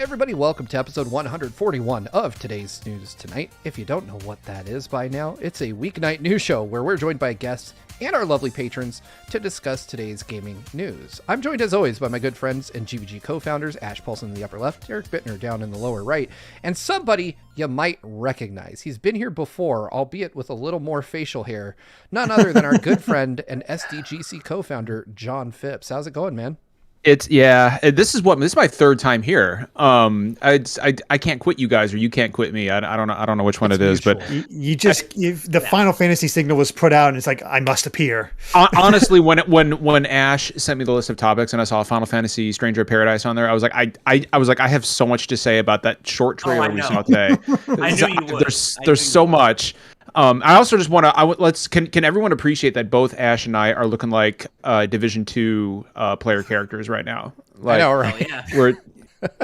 Everybody, welcome to episode 141 of Today's News Tonight. If you don't know what that is by now, it's a weeknight news show where we're joined by guests and our lovely patrons to discuss today's gaming news. I'm joined as always by my good friends and GVG co-founders, Ash Paulson in the upper left, Eric Bittner down in the lower right, and somebody you might recognize. He's been here before, albeit with a little more facial hair. None other than our good friend and SDGC co-founder, John Phipps. How's it going, man? This is my third time here. I can't quit you guys, or you can't quit me. I don't know which one it is, but the Final Fantasy signal was put out, and it's like, I must appear. Honestly, when Ash sent me the list of topics and I saw Final Fantasy Stranger of Paradise on there, I was like, I have so much to say about that short trailer we saw today. I knew you would. There's so much. I also just want to. Can everyone appreciate that both Ash and I are looking like Division 2 player characters right now? Like, I know, right? Oh, yeah.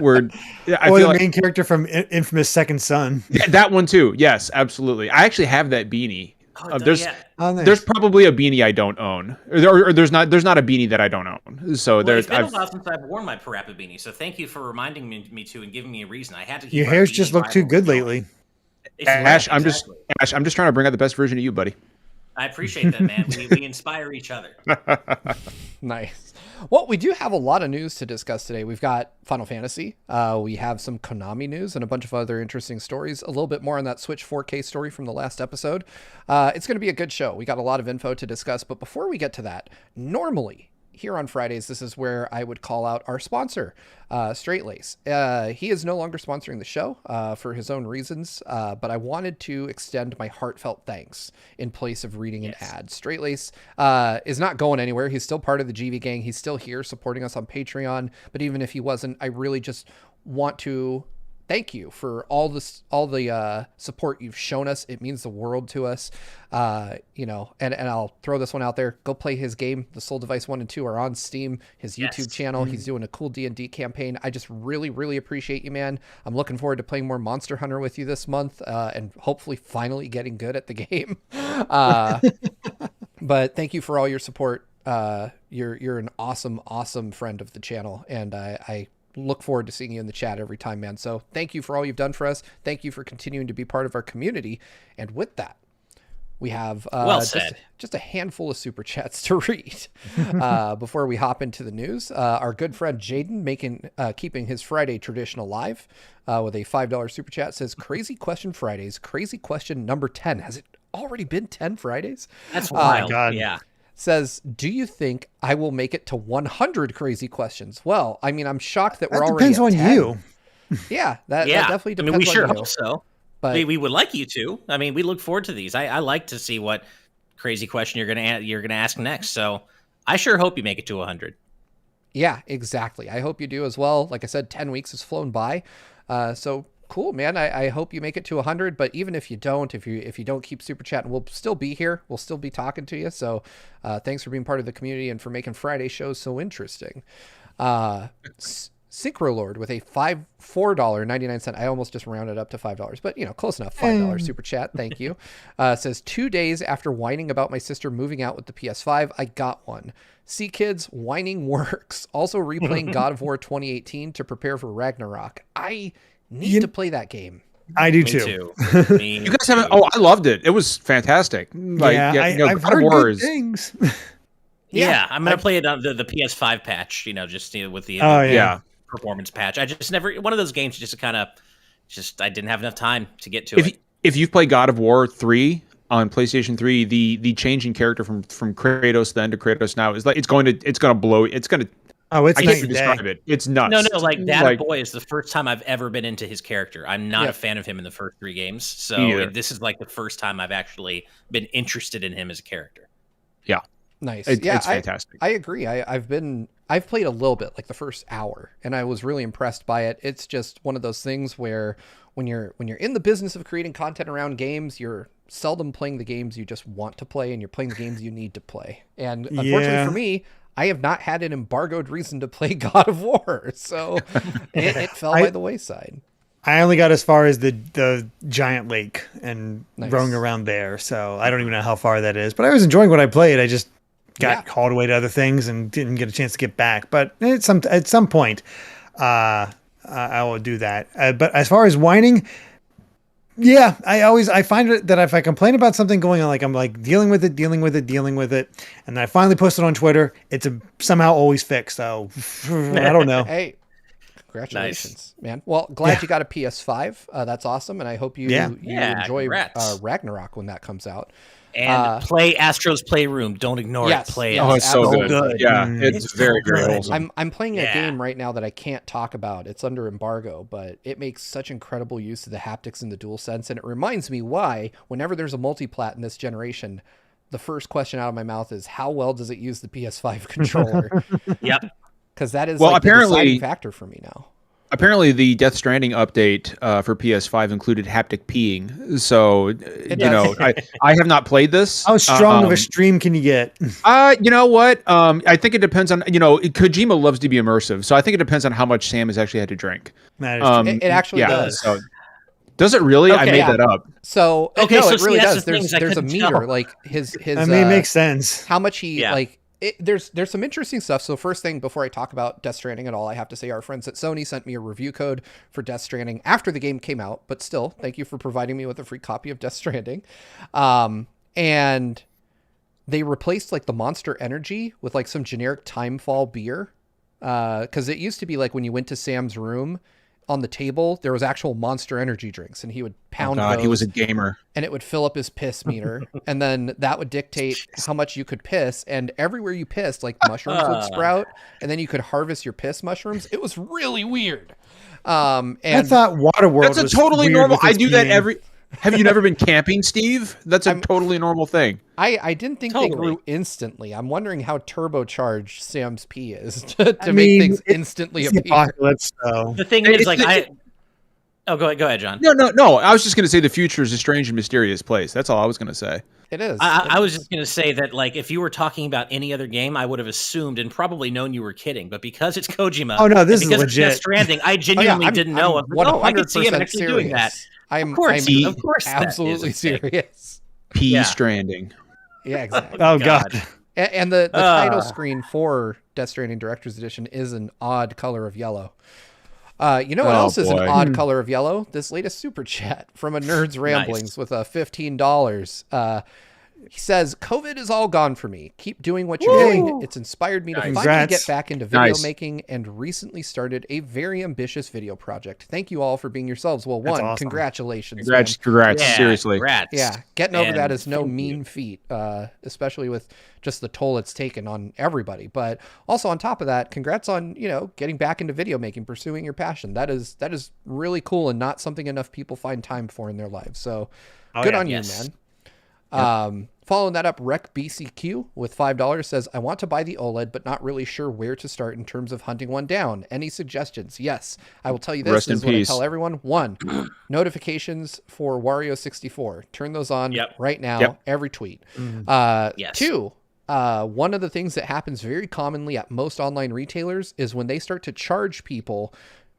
We're. I Or feel the main character from Infamous Second Son. Yeah, that one too. Yes, absolutely. I actually have that beanie. Nice. There's probably a beanie I don't own, or there's not a beanie that I don't own. So it's been a while since I've worn my Parappa beanie. So thank you for reminding me to and giving me a reason. I had to. Your hair's just looked too good lately. Ash, I'm just trying to bring out the best version of you, buddy. I appreciate that, man. We inspire each other. Nice. Well, we do have a lot of news to discuss today. We've got Final Fantasy. We have some Konami news and a bunch of other interesting stories. A little bit more on that Switch 4K story from the last episode. It's going to be a good show. We got a lot of info to discuss. But before we get to that, normally here on Fridays, this is where I would call out our sponsor, Straight Lace. He is no longer sponsoring the show for his own reasons, but I wanted to extend my heartfelt thanks in place of reading an ad. Straight Lace is not going anywhere. He's still part of the GV gang. He's still here supporting us on Patreon. But even if he wasn't, I really just want to thank you for all the support you've shown us. It means the world to us. And I'll throw this one out there. Go play his game. The Soul Device 1 and 2 are on Steam, his YouTube channel. He's doing a cool D&D campaign. I just really, really appreciate you, man. I'm looking forward to playing more Monster Hunter with you this month, and hopefully finally getting good at the game. But thank you for all your support. You're an awesome friend of the channel, and I look forward to seeing you in the chat every time, man. So thank you for all you've done for us. Thank you for continuing to be part of our community. And with that, we have just a handful of super chats to read before we hop into the news. Our good friend Jaden keeping his Friday tradition alive with a $5 super chat says, "Crazy question Fridays. Crazy question number 10. Has it already been 10 Fridays? That's wild. God. Yeah. Says, do you think I will make it to 100 crazy questions? Well, I mean, I'm shocked that we're That already depends at on 10. you. Yeah, that definitely depends we on sure you. hope so. But We would like you to. I mean, we look forward to these. I like to see what crazy question you're gonna ask next. So I sure hope you make it to 100. yeah, exactly. I hope you do as well. Like I said, 10 weeks has flown by. So cool, man. I hope you make it to 100. But even if you don't, if you don't keep super chatting, we'll still be here. We'll still be talking to you. So thanks for being part of the community and for making Friday shows so interesting. Synchro Lord with a $4.99. I almost just rounded up to $5, but close enough. $5 super chat. Thank you. Says 2 days after whining about my sister moving out with the PS5, I got one. See kids, whining works. Also replaying God of War 2018 to prepare for Ragnarok. I need to play that game. I do Me too. Me You guys haven't? Oh, I loved it. It was fantastic. I've heard good things. Yeah, I'm gonna play it on the PS5 patch. With the performance patch. I just never one of those games. I didn't have enough time to get to it. If you've played God of War 3 on PlayStation 3, the changing character from Kratos then to Kratos now is like it's gonna blow. It's gonna. Oh, it's I can't even describe it. It's nuts. No, like that boy is the first time I've ever been into his character. I'm not a fan of him in the first 3 games, so this is like the first time I've actually been interested in him as a character. Yeah, Nice. It's fantastic. I agree. I've played a little bit, like the first hour, and I was really impressed by it. It's just one of those things where when you're in the business of creating content around games, you're seldom playing the games you just want to play, and you're playing the games you need to play. And unfortunately for me, I have not had an embargoed reason to play God of War, so it fell by the wayside. I only got as far as the giant lake and roaming around there, so I don't even know how far that is. But I was enjoying what I played. I just got called away to other things and didn't get a chance to get back. But at some point, I will do that. But as far as whining, yeah, I find it that if I complain about something going on, like I'm like dealing with it, and then I finally post it on Twitter, it's somehow always fixed. So I don't know. Hey, congratulations, man. Well, glad you got a PS5. That's awesome, and I hope you enjoy Ragnarok when that comes out. And play Astro's Playroom. Don't ignore it. Play it. Oh, it's so good. Yeah, it's very, very wholesome. I'm playing a game right now that I can't talk about. It's under embargo, but it makes such incredible use of the haptics in the DualSense, and it reminds me why, whenever there's a multiplat in this generation, the first question out of my mouth is, how well does it use the PS5 controller? Yep. Because that is the deciding factor for me now. Apparently, the Death Stranding update for PS5 included haptic peeing. So, I have not played this. How strong of a stream can you get? You know what? I think it depends on, Kojima loves to be immersive. So I think it depends on how much Sam has actually had to drink. It actually does. So, does it really? I made that up. So, no, it really does. There's a meter. Like his I mean, it makes sense. How much he there's some interesting stuff. So first thing, before I talk about Death Stranding at all, I have to say our friends at Sony sent me a review code for Death Stranding after the game came out, but still, thank you for providing me with a free copy of Death Stranding. And they replaced like the Monster Energy with like some generic Timefall beer. Cause it used to be like when you went to Sam's room, on the table, there was actual Monster Energy drinks, and he would pound those. He was a gamer. And it would fill up his piss meter, and then that would dictate how much you could piss, and everywhere you pissed, like mushrooms would sprout, and then you could harvest your piss mushrooms. It was really weird. And I thought Waterworld was totally normal. I do that every... Have you never been camping, Steve? That's a totally normal thing. I didn't think they grew instantly. I'm wondering how turbocharged Sam's pee is to make things instantly appear. Apocalypse, so. The thing is, Oh, go ahead, John. No. I was just going to say the future is a strange and mysterious place. That's all I was going to say. It is. I was just going to say that, like, if you were talking about any other game, I would have assumed and probably known you were kidding. But because it's Kojima, oh no, this is legit. Death Stranding, I genuinely didn't know. I could see him actually doing that. Of course, absolutely serious. Stranding. Yeah, exactly. Oh God. And the title screen for Death Stranding Director's Edition is an odd color of yellow. You know what else is an odd color of yellow? This latest super chat from a Nerd's Ramblings with $15. He says, COVID is all gone for me. Keep doing what you're doing. It's inspired me to finally get back into video making and recently started a very ambitious video project. Thank you all for being yourselves. Well, awesome. Congratulations. Congrats. Seriously. Congrats. Yeah. Getting over that is no mean feat, especially with just the toll it's taken on everybody. But also on top of that, congrats on, getting back into video making, pursuing your passion. That is really cool and not something enough people find time for in their lives. So good on you, man. Yep. Following that up, Rec BCQ with $5 says, I want to buy the OLED, but not really sure where to start in terms of hunting one down. Any suggestions? Yes. I will tell you this. This is what I tell everyone. 1, notifications for Wario64. Turn those on right now, every tweet. 2, one of the things that happens very commonly at most online retailers is when they start to charge people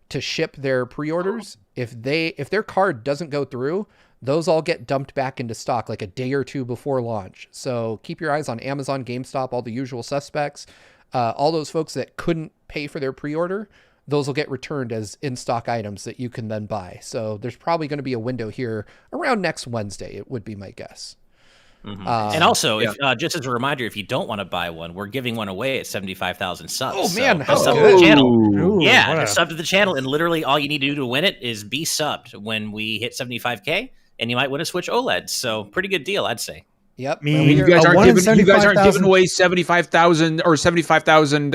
to ship their pre-orders, if their card doesn't go through, those all get dumped back into stock like a day or two before launch. So keep your eyes on Amazon, GameStop, all the usual suspects. All those folks that couldn't pay for their pre-order, those will get returned as in-stock items that you can then buy. So there's probably going to be a window here around next Wednesday, it would be my guess. Mm-hmm. And also, if, just as a reminder, if you don't want to buy one, we're giving one away at 75,000 subs. Oh, man. So sub to the channel. Sub to the channel. And literally all you need to do to win it is be subbed when we hit 75K. And you might win a Switch OLED. So pretty good deal, I'd say. Yep. You guys aren't giving away 75,000 or 75,000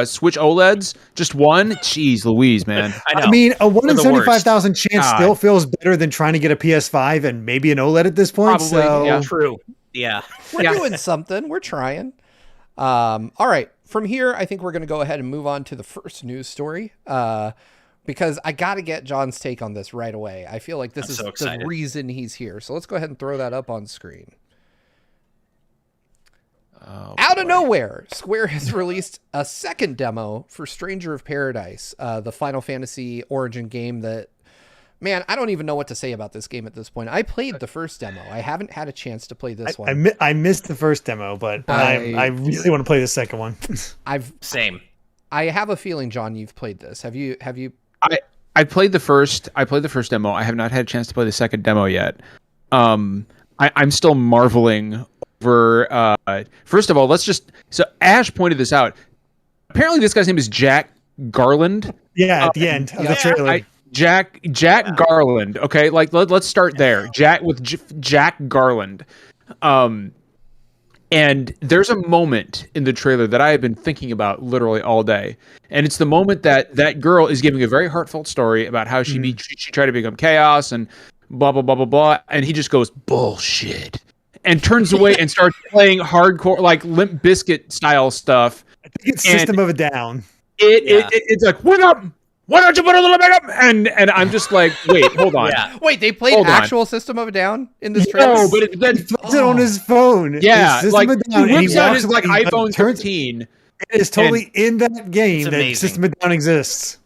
Switch OLEDs. Just one. Jeez, Louise, man. I mean, a 1 in 75,000 chance still feels better than trying to get a PS5 and maybe an OLED at this point. Probably. So. Yeah. True. Yeah. We're doing something. We're trying. All right. From here, I think we're going to go ahead and move on to the first news story. Because I got to get John's take on this right away. I feel like this is the reason he's here. So let's go ahead and throw that up on screen. Out of nowhere, Square has released a second demo for Stranger of Paradise, the Final Fantasy Origin game that, man, I don't even know what to say about this game at this point. I played the first demo. I haven't had a chance to play this one. I missed the first demo, but I really want to play the second one. Same. I have a feeling, John, you've played this. Have you? I played the first demo. I have not had a chance to play the second demo yet. I'm still marveling over. First of all, so Ash pointed this out. Apparently, this guy's name is Jack Garland. Yeah, at the end of the trailer. Jack Garland. Okay, like let's start there. Jack Garland. And there's a moment in the trailer that I have been thinking about literally all day, and it's the moment that girl is giving a very heartfelt story about how she tried to become Chaos and blah blah blah blah blah, and he just goes bullshit and turns away and starts playing hardcore like Limp Bizkit style stuff. I think it's System of a Down. It's like why don't you put a little bit up? And I'm just like, wait, hold on. Wait, they played actual System of a Down in this trailer? No, but then he plays it on his phone. Yeah, like he whips out his like iPhone 13. It is totally in that game that System of a Down exists.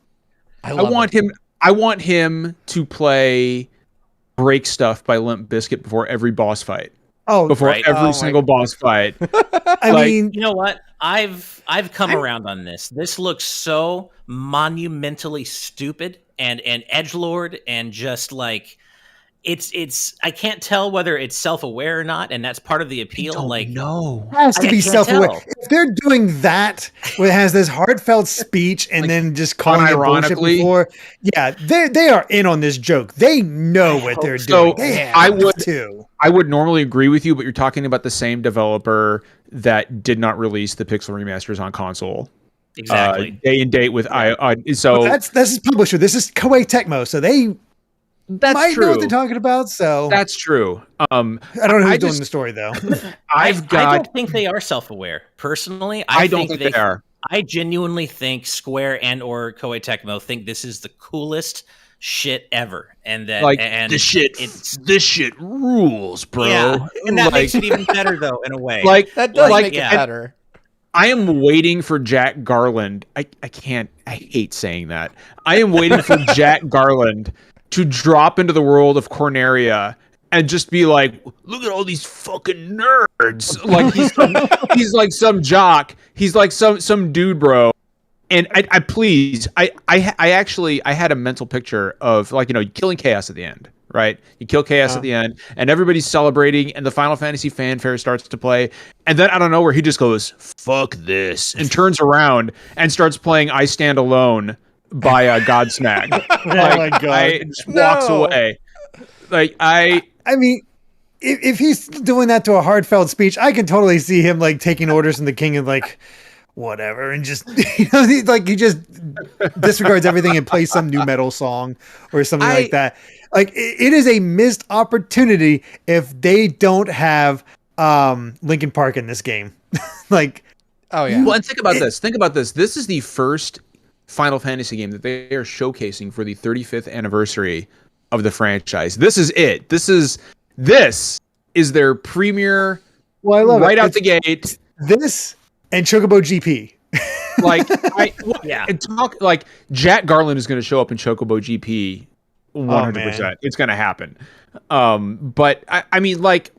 I want him to play Break Stuff by Limp Bizkit before every boss fight. Every single boss fight. I mean, you know what? I've come around on this. This looks so monumentally stupid and edgelord and just like it's I can't tell whether it's self-aware or not, and that's part of the appeal. No, it has to be self-aware. If they're doing that, where it has this heartfelt speech and then just calling it bullshit before, they are in on this joke. They know what they're doing. I would normally agree with you, but you're talking about the same developer that did not release the Pixel remasters on console. Exactly. Day and date with that's his publisher. This is Koei Tecmo, so they might know what they're talking about. So that's true. I don't know who's doing the story though. I don't think they are self-aware. Personally, I don't think they are. I genuinely think Square and or Koei Tecmo think this is the coolest shit ever, and that this shit rules, bro. Yeah, and that makes it even better though, in a way. That does make it better. I am waiting for Jack Garland. I hate saying that. I am waiting for Jack Garland to drop into the world of Corneria and just be like, look at all these fucking nerds. Like he's like some jock. He's like some dude, bro. And I actually had a mental picture of killing Chaos at the end, right? You kill Chaos at the end, and everybody's celebrating, and the Final Fantasy fanfare starts to play, and then out of nowhere he just goes, "Fuck this," and turns around and starts playing "I Stand Alone" by Godsmack. My God! I just walks away. I mean, if he's doing that to a heartfelt speech, I can totally see him like taking orders from the king and like, whatever, and just he just disregards everything and plays some new metal song or something like that. Like it is a missed opportunity if they don't have Linkin Park in this game. Well, and think about this. This is the first Final Fantasy game that they are showcasing for the 35th anniversary of the franchise. This is it. This is their premiere. Well, I love right out the gate. This and Chocobo GP. Jack Garland is going to show up in Chocobo GP 100%. It's going to happen. But I mean, like,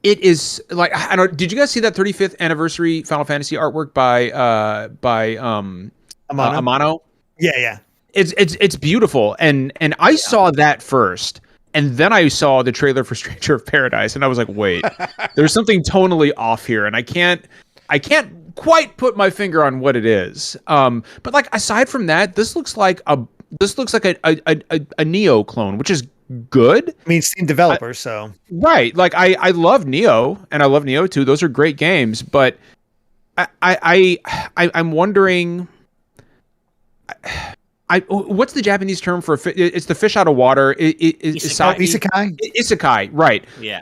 it is like, I don't. Did you guys see that 35th anniversary Final Fantasy artwork by Amano? Yeah. It's beautiful, and I saw that first. And then I saw the trailer for Stranger of Paradise, and I was like, "Wait, there's something tonally off here," and I can't quite put my finger on what it is. But like aside from that, this looks like a Neo clone, which is good. I mean, same developer, so right. Like I love Neo, and I love Neo 2. Those are great games, but I'm wondering. What's the Japanese term for it's the fish out of water? Isekai? Isekai, right? Yeah.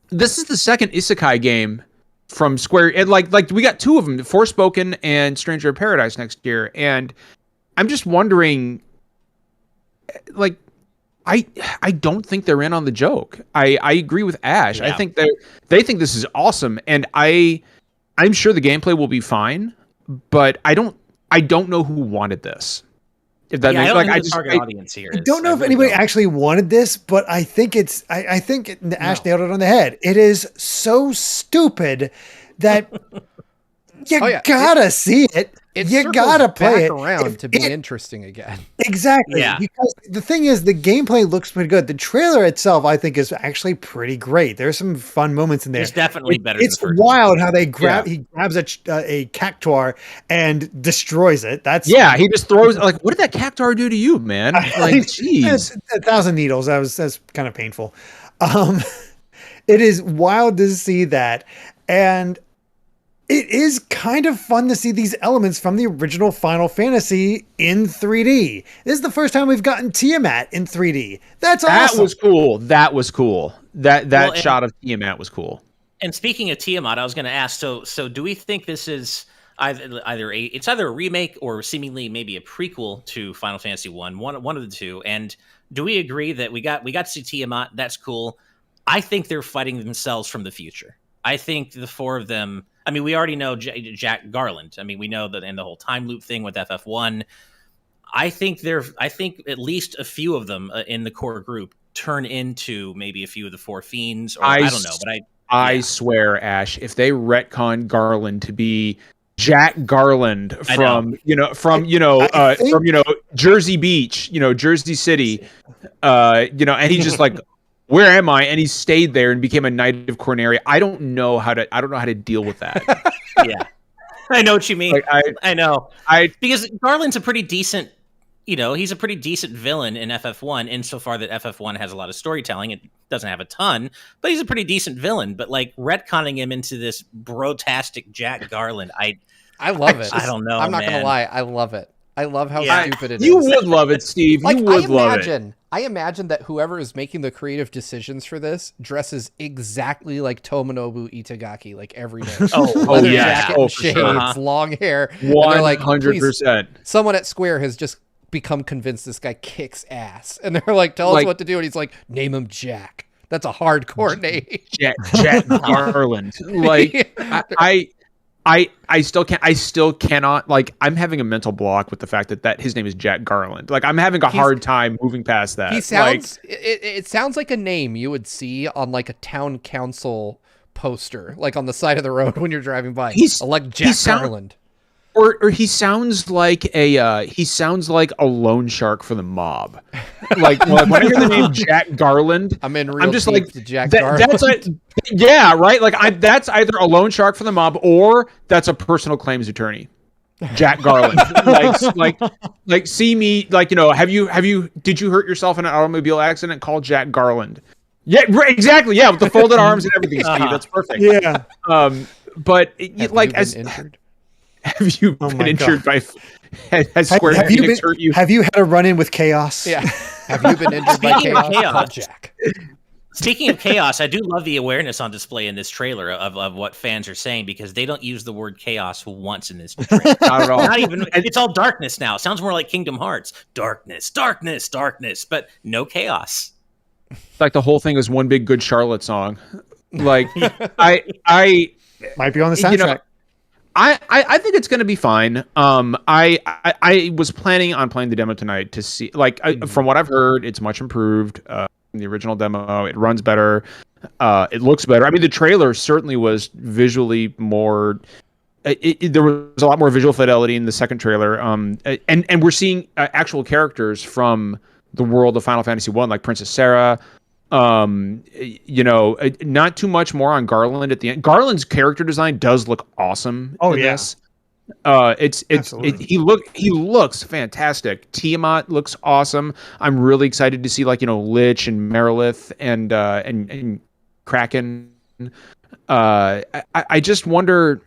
This is the second Isekai game from Square. And like we got two of them, Forspoken and Stranger of Paradise next year, and I'm just wondering, like, I don't think they're in on the joke. I agree with Ash. Yeah. I think they think this is awesome, and I'm sure the gameplay will be fine, but I don't know who wanted this. If that makes, I don't know target audience here. I don't know if anybody actually wanted this, but I think it's. I think Ash nailed it on the head. It is so stupid that You gotta see it. You gotta play it around to be interesting again. Exactly. Yeah. Because the thing is, the gameplay looks pretty good. The trailer itself, I think, is actually pretty great. There's some fun moments in there. It's definitely better. It's than the first wild how they grab. Yeah. He grabs a cactuar and destroys it. He just throws. Like, what did that cactuar do to you, man? Like, jeez, 1,000 needles. That's kind of painful. It is wild to see that, and it is kind of fun to see these elements from the original Final Fantasy in 3D. This is the first time we've gotten Tiamat in 3D. That's awesome. That was cool. That shot of Tiamat was cool. And speaking of Tiamat, I was going to ask, so do we think this is either a remake or seemingly maybe a prequel to Final Fantasy one of the two? And do we agree that we got to see Tiamat? That's cool. I think they're fighting themselves from the future. I think the four of them. I mean, we already know Jack Garland. I mean, we know that in the whole time loop thing with FF1. I think at least a few of them in the core group turn into maybe a few of the four fiends. Or I don't know, but I swear, Ash, if they retcon Garland to be Jack Garland from Jersey Beach, Jersey City, and he's just like, where am I? And he stayed there and became a Knight of Corneria. I don't know how to deal with that. Yeah, I know what you mean. Like, I know. Because Garland's a pretty decent, he's a pretty decent villain in FF1 insofar that FF1 has a lot of storytelling. It doesn't have a ton, but he's a pretty decent villain. But like retconning him into this brotastic Jack Garland, I love it. I don't know. I'm not gonna lie. I love it. I love how stupid it is. You would love it, Steve. You would love it. I imagine that whoever is making the creative decisions for this dresses exactly like Tomonobu Itagaki, like every day. Leather jacket and shades, long hair. 100%. Someone at Square has just become convinced this guy kicks ass, and they're like, "Tell us what to do," and he's like, "Name him Jack." That's a hardcore name. Jack Garland. Like I still cannot, like, I'm having a mental block with the fact that his name is Jack Garland. Like, I'm having a hard time moving past that. He sounds, it sounds like a name you would see on like a town council poster, like on the side of the road when you're driving by. Like Jack Garland. Or he sounds like a loan shark for the mob. Like when I hear the name Jack Garland, I'm just like Jack Garland. That's right. Like that's either a loan shark for the mob or that's a personal claims attorney. Jack Garland. like see me, like, did you hurt yourself in an automobile accident? Call Jack Garland. Yeah, right, exactly. Yeah, with the folded arms and everything, Steve. That's perfect. Yeah. But injured? Have you been injured by? Has Square Enix hurt you? Have you had a run-in with chaos? Yeah. Have you been injured by chaos? Jack. Speaking of chaos, I do love the awareness on display in this trailer of what fans are saying, because they don't use the word chaos once in this trailer. Not at all. Not even. It's all darkness now. It sounds more like Kingdom Hearts. Darkness, darkness, darkness, but no chaos. It's like the whole thing is one big Good Charlotte song. Like I might be on the soundtrack. I think it's going to be fine. I was planning on playing the demo tonight to see, from what I've heard, it's much improved from the original demo. It runs better. It looks better. I mean, the trailer certainly was visually more. There was a lot more visual fidelity in the second trailer. And we're seeing actual characters from the world of Final Fantasy 1, like Princess Sarah. Not too much more on Garland at the end. Garland's character design does look awesome. This. He looks fantastic. Tiamat looks awesome. I'm really excited to see Lich and Merilith and Kraken. I just wonder.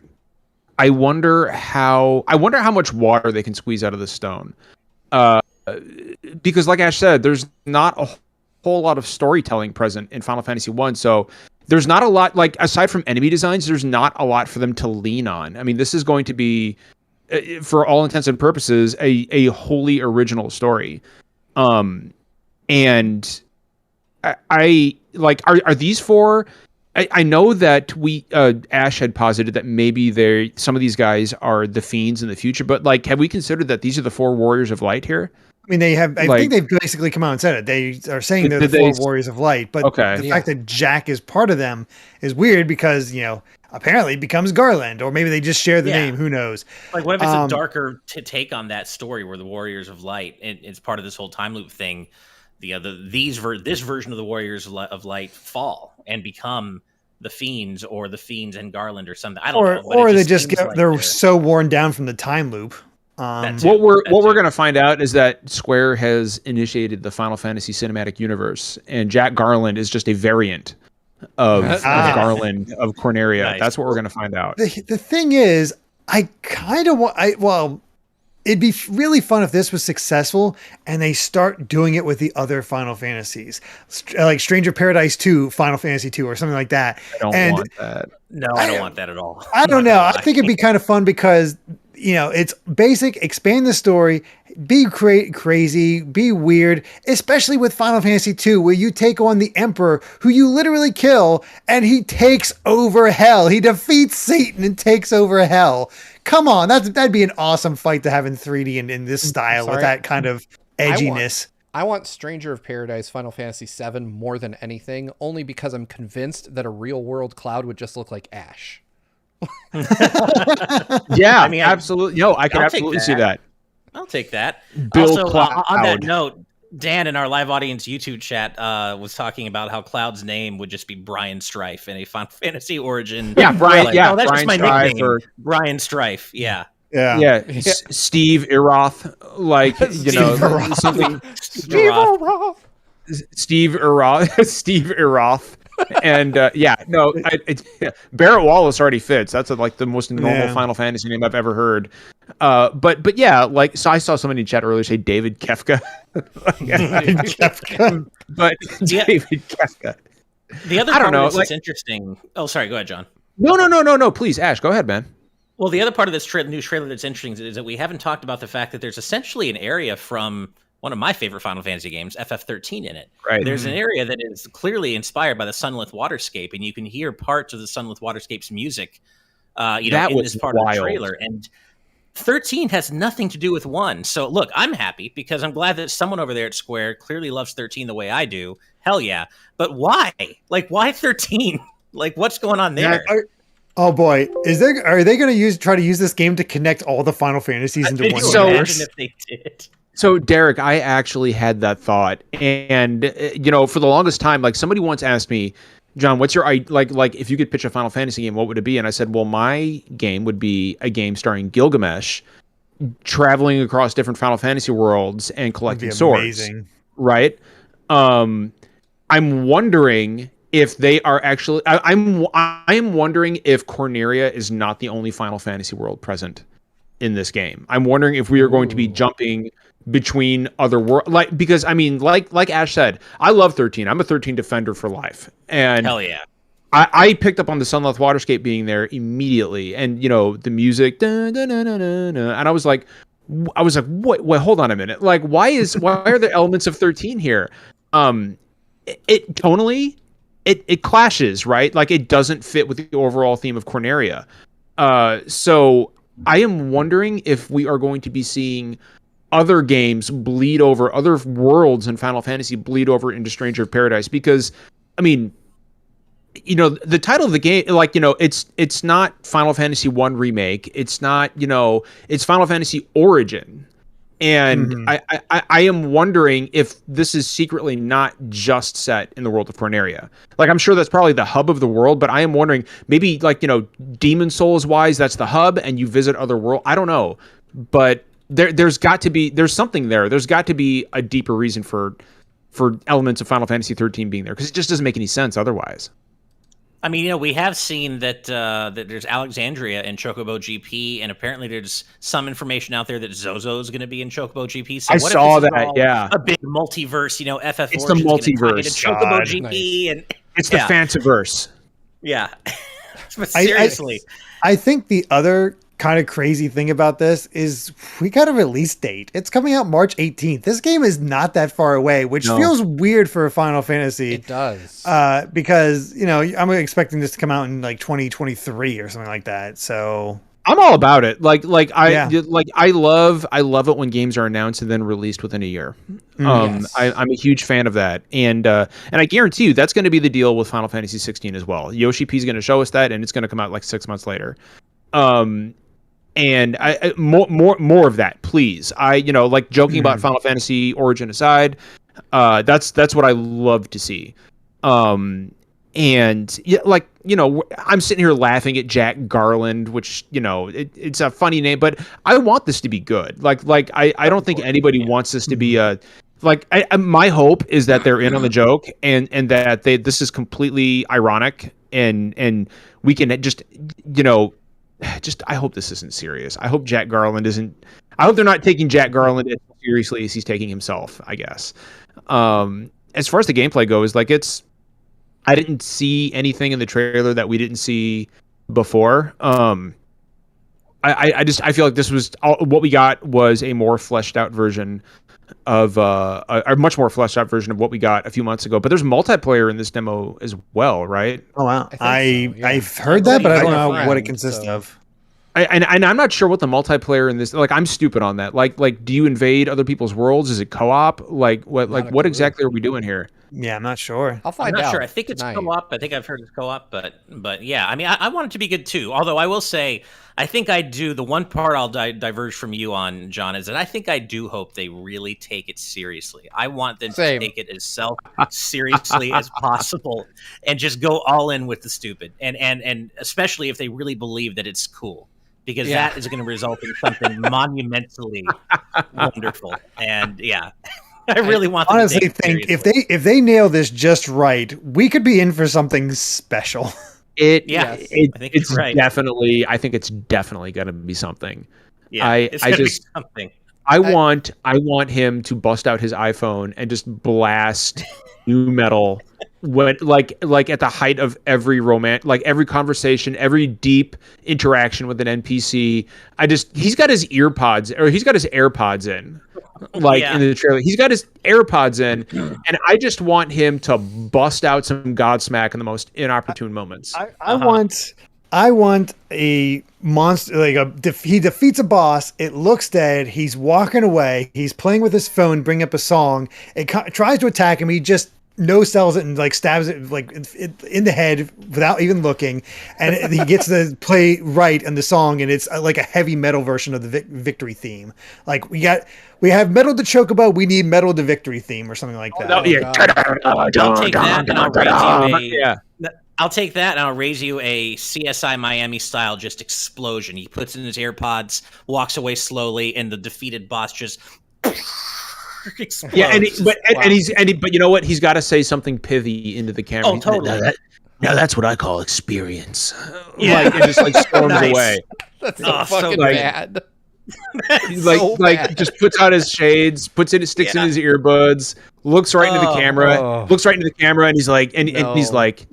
I wonder how much water they can squeeze out of the stone. Because like Ash said, there's not a whole lot of storytelling present in Final Fantasy 1, so there's not a lot, like, aside from enemy designs, there's not a lot for them to lean on. I mean, this is going to be, for all intents and purposes, a wholly original story. And I are these four? I know that Ash had posited that maybe some of these guys are the fiends in the future, but have we considered that these are the four warriors of light here? I mean, they have. I think they've basically come out and said it. They are saying they're the four warriors of light, but the fact that Jack is part of them is weird because apparently becomes Garland, or maybe they just share the name. Who knows? Like, what if it's a darker take on that story where the Warriors of Light, it's part of this whole time loop thing. This version of the Warriors of Light fall and become the Fiends, or the Fiends and Garland, or something. I don't know. Or they just they're so worn down from the time loop. What we're going to find out is that Square has initiated the Final Fantasy cinematic universe, and Jack Garland is just a variant of Garland of Corneria. Nice. That's what we're going to find out. The thing is, I kind of want. It'd be really fun if this was successful and they start doing it with the other Final Fantasies, like Stranger Paradise 2, Final Fantasy 2, or something like that. I don't want that. No, I don't want that at all. I don't know. I think it'd be kind of fun because, it's basic, expand the story, be crazy, be weird, especially with Final Fantasy 2, where you take on the Emperor, who you literally kill, and he takes over hell. He defeats Satan and takes over hell. Come on, that'd be an awesome fight to have in 3D and in this style with that kind of edginess. I want Stranger of Paradise Final Fantasy VII more than anything, only because I'm convinced that a real world Cloud would just look like Ash. Yeah, I mean, absolutely. No, I can absolutely see that. I'll take that. Bill also, Cloud. On that note, Dan in our live audience YouTube chat was talking about how Cloud's name would just be Brian Strife in a Final Fantasy Origin. Yeah, Brian. Like, that's Brian just my Strife nickname. or Brian Strife. Yeah. Steve Iroth, like something. Steve Iroth. Steve Iroth. And Barrett Wallace already fits. That's like the most normal Final Fantasy name I've ever heard. But yeah, like, so I saw somebody in chat earlier say David Kefka. Kefka. But David Kefka. The other part of this is interesting. Oh, sorry. Go ahead, John. No. Please, Ash, go ahead, man. Well, the other part of this new trailer that's interesting is that we haven't talked about the fact that there's essentially an area from one of my favorite Final Fantasy games, FF13, in it. Right. There's an area that is clearly inspired by the Sunlit Waterscape, and you can hear parts of the Sunlit Waterscape's music, in this part of the trailer. And 13 has nothing to do with 1. So, look, I'm happy because I'm glad that someone over there at Square clearly loves 13 the way I do. Hell yeah. But why? Like, why 13? Like, what's going on there? Oh boy, are they going to try to use this game to connect all the Final Fantasies into one universe? Imagine if they did. So, Derek, I actually had that thought, and for the longest time, like, somebody once asked me, John, what's your like if you could pitch a Final Fantasy game, what would it be? And I said, well, my game would be a game starring Gilgamesh traveling across different Final Fantasy worlds and collecting swords. Amazing. Right? I'm wondering if they are actually. I'm wondering if Corneria is not the only Final Fantasy world present in this game. I'm wondering if we are going to be jumping between other worlds, because I mean, like Ash said, I love 13. I'm a 13 defender for life, and hell yeah, I picked up on the Sunlit Waterscape being there immediately, and the music, and I was like, wait, hold on a minute, like why are there elements of 13 here? It tonally, it clashes, right? Like it doesn't fit with the overall theme of Corneria. So I am wondering if we are going to be seeing other games bleed over, other worlds in Final Fantasy bleed over into Stranger of Paradise, because I mean, the title of the game, it's not Final Fantasy 1 Remake, it's not, it's Final Fantasy Origin, and I am wondering if this is secretly not just set in the world of Corneria. Like, I'm sure that's probably the hub of the world, but I am wondering, maybe Demon Souls wise, that's the hub and you visit other world. I don't know, but there's something there. There's got to be a deeper reason for elements of Final Fantasy 13 being there, because it just doesn't make any sense otherwise. I mean, we have seen that that there's Alexandria in Chocobo GP, and apparently there's some information out there that Zozo is going to be in Chocobo GP. So I saw that, yeah. A big multiverse, FF4. It's the multiverse. Chocobo GP, and it's the Fantaverse. Yeah, but seriously, I think the other kind of crazy thing about this is we got a release date. It's coming out March 18th. This game is not that far away, which feels weird for a Final Fantasy. It does. Because, I'm expecting this to come out in like 2023 or something like that. So I'm all about it. I love it when games are announced and then released within a year. Yes. I'm a huge fan of that, and I guarantee you that's going to be the deal with Final Fantasy 16 as well. Yoshi P is going to show us that, and it's going to come out like 6 months later. And I more of that, please. Joking about Final Fantasy Origin aside, that's what I love to see. And yeah, I'm sitting here laughing at Jack Garland, which it's a funny name, but I want this to be good. I don't think anybody wants this to be a my hope is that they're in on the joke and that this is completely ironic and we can just I hope this isn't serious. I hope Jack Garland isn't. I hope they're not taking Jack Garland as seriously as he's taking himself, I guess. As far as the gameplay goes, I didn't see anything in the trailer that we didn't see before. I feel like this was what we got was a more fleshed out version of a much more fleshed out version of what we got a few months ago. But there's multiplayer in this demo as well, right? Oh wow, I've heard that, but I don't know what it consists of. And I'm not sure what the multiplayer in this. I'm stupid on that. Do you invade other people's worlds? Is it co-op? What exactly are we doing here? Yeah, I'm not sure. I'll find out. I'm not sure. I think it's co-op. I think I've heard it's co-op, but yeah. I mean, I want it to be good too. Although I will say, I think I do. The one part I'll diverge from you on, John, is that I think I do hope they really take it seriously. I want them to take it as seriously as possible and just go all in with the stupid. And especially if they really believe that it's cool. Because that is going to result in something monumentally wonderful. And yeah, I really want them honestly to take think it if they nail this just right, we could be in for something special. I think it's right. I think it's definitely going to be something. Yeah, it's going to be something. I want him to bust out his iPhone and just blast nu metal when at the height of every every conversation, every deep interaction with an NPC. He's got his AirPods in. In the trailer, he's got his AirPods in, and I just want him to bust out some Godsmack in the most inopportune moments. I want a monster, he defeats a boss, it looks dead, he's walking away, he's playing with his phone, bring up a song, it tries to attack him, he just no-sells it and stabs it in the head without even looking, and he gets to play right in the song, and it's like a heavy metal version of the victory theme. We have Metal to Chocobo, we need Metal to Victory theme or something like that. I'll take that and I'll raise you I'll take that and I'll raise you a CSI Miami style just explosion. He puts in his AirPods, walks away slowly, and the defeated boss just explodes. Yeah, but you know what? He's got to say something pithy into the camera. Oh, totally. Now that's what I call experience. And just storms away. That's so fucking bad. Just puts out his shades, sticks in his earbuds, looks right into the camera, and he's like,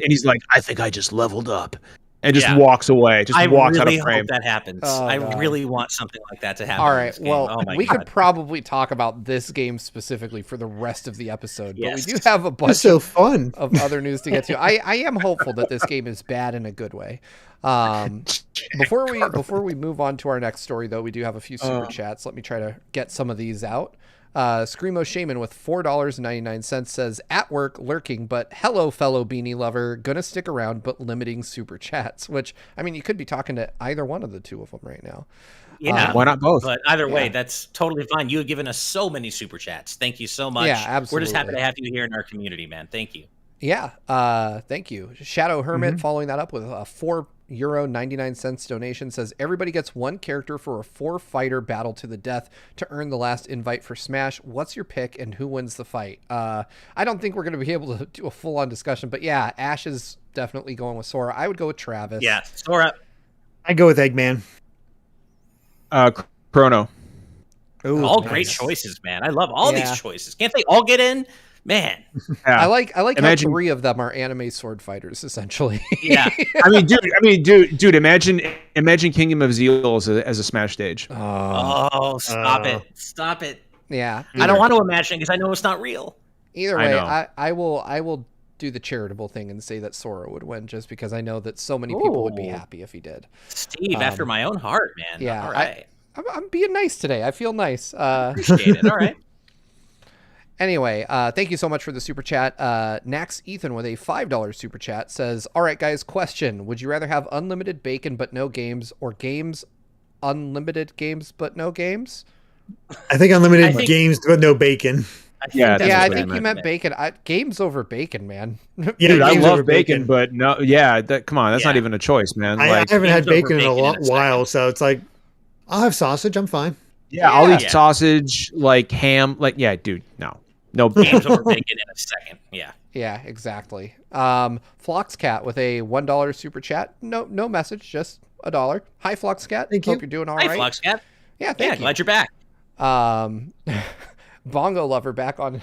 I think I just leveled up, and just walks away, walks out of frame. Hope that happens. I really want something like that to happen. All right, well, we could probably talk about this game specifically for the rest of the episode, but we do have a bunch of other news to get to. I am hopeful that this game is bad in a good way. Before we move on to our next story, though, we do have a few super chats. Let me try to get some of these out. Screamo Shaman with $4.99 says, at work lurking, but hello, fellow beanie lover, gonna stick around, but limiting super chats. Which, I mean, you could be talking to either one of the two of them right now. Yeah, why not both? But either way, that's totally fine. You have given us so many super chats. Thank you so much. Yeah, absolutely. We're just happy to have you here in our community, man. Thank you. Yeah, thank you. Shadow Hermit following that up with a €4.99 donation says, everybody gets one character for a 4-fighter battle to the death to earn the last invite for Smash. What's your pick and who wins the fight? I don't think we're going to be able to do a full-on discussion, but yeah, Ash is definitely going with Sora. I would go with Travis. Yeah, Sora. I go with Eggman. Chrono. Ooh, all great choices, man. I love all these choices. Can't they all get in? Man, I like how 3 of them are anime sword fighters, essentially. Yeah, I mean, dude, imagine Kingdom of Zeal as a Smash stage. Oh, stop it! Yeah, I don't want to imagine because I know it's not real. Either way, I will do the charitable thing and say that Sora would win, just because I know that so many people would be happy if he did. Steve, after my own heart, man. Yeah, all right. I'm being nice today. I feel nice. Appreciate it. All right. Anyway, thank you so much for the super chat. Nax Ethan with a $5 super chat says, all right, guys, question. Would you rather have unlimited bacon but no games, or games unlimited games but no games? I think unlimited games but no bacon. I think you meant bacon. Games over bacon, man. Yeah, dude, I love bacon, but no, come on, that's not even a choice, man. I haven't had bacon in a while, so it's like, I'll have sausage. I'm fine. Yeah, I'll eat sausage, like ham, dude, no games over bacon in a second. Yeah, exactly. Floxcat with a $1 super chat. No message, just $1. Hi, Floxcat. Thank you. Hope you're doing all right. Hi, Floxcat. Yeah, thank you. Glad you're back. Bongo Lover back on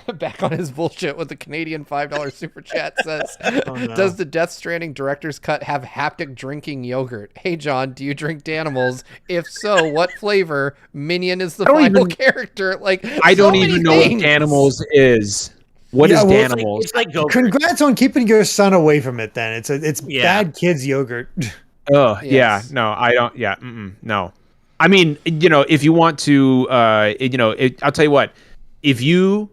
his bullshit with the Canadian $5 super chat says, does the Death Stranding director's cut have haptic drinking yogurt? Hey John, do you drink Danimals? If so, what flavor? Minion is the final character. Like, I don't even know what Danimals is. What is Danimals? It's like Go-Gurt. Congrats on keeping your son away from it. Then it's bad kids yogurt. Oh yeah, no, I don't. Yeah, no. I mean, if you want to, I'll tell you what. If you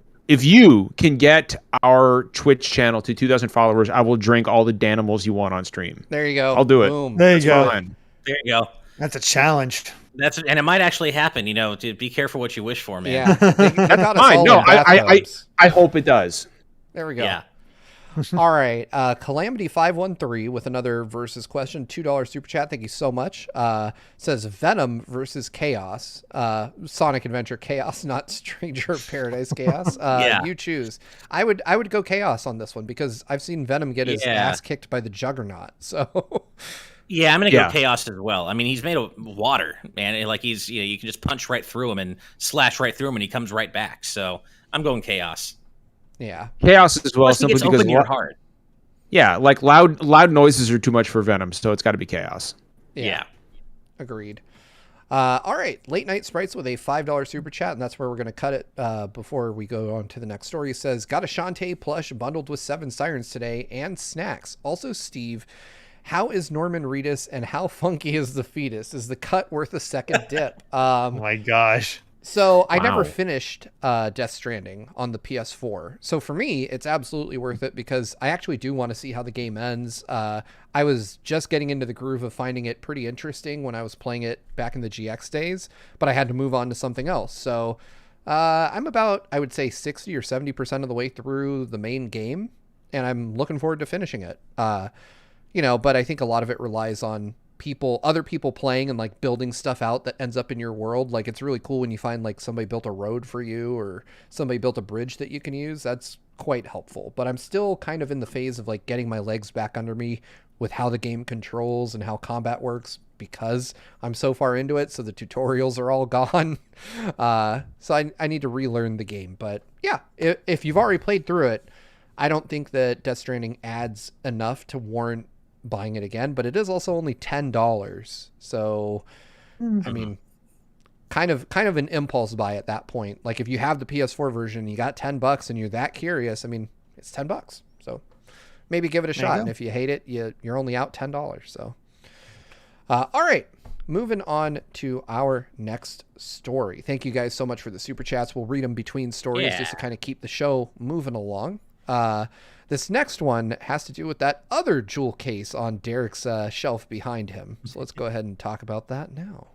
can get our Twitch channel to 2,000 followers, I will drink all the Danimals you want on stream. There you go. I'll do it. Boom. There you go. Fine. There you go. That's a challenge. And it might actually happen. To be careful what you wish for, man. Yeah. That's fine. No, I hope it does. There we go. Yeah. All right. Calamity513 with another versus question. $2 super chat. Thank you so much. Says Venom versus Chaos. Sonic Adventure Chaos, not Stranger of Paradise Chaos. You choose. I would go Chaos on this one because I've seen Venom get his ass kicked by the Juggernaut. So yeah, I'm gonna go Chaos as well. I mean, he's made of water, man. Like he's you can just punch right through him and slash right through him, and he comes right back. So I'm going Chaos. Yeah, Chaos as well, simply because open your heart. Yeah, like loud noises are too much for Venom, so it's got to be Chaos. Yeah. Agreed. All right, Late Night Sprites with a $5 super chat, and that's where we're going to cut it before we go on to the next story. It says, got a Shantae plush bundled with 7 sirens today and snacks. Also, Steve, how is Norman Reedus and how funky is the fetus? Is the cut worth a second dip? Oh my gosh. So I never finished Death Stranding on the PS4. So for me, it's absolutely worth it because I actually do want to see how the game ends. I was just getting into the groove of finding it pretty interesting when I was playing it back in the GX days, but I had to move on to something else. So I'm about, I would say 60 or 70% of the way through the main game, and I'm looking forward to finishing it. But I think a lot of it relies on other people playing and like building stuff out that ends up in your world. Like it's really cool when you find like somebody built a road for you or somebody built a bridge that you can use. That's quite helpful, but I'm still kind of in the phase of like getting my legs back under me with how the game controls and how combat works because I'm so far into it. So the tutorials are all gone. So I need to relearn the game, but yeah, if you've already played through it, I don't think that Death Stranding adds enough to warrant buying it again, but it is also only $10. So, I mean, kind of an impulse buy at that point. Like if you have the PS4 version, you got $10 and you're that curious, I mean, it's $10. So maybe give it a shot. And if you hate it, you're only out $10. So, all right, moving on to our next story. Thank you guys so much for the super chats. We'll read them between stories just to kind of keep the show moving along. This next one has to do with that other jewel case on Derek's shelf behind him. So let's go ahead and talk about that now.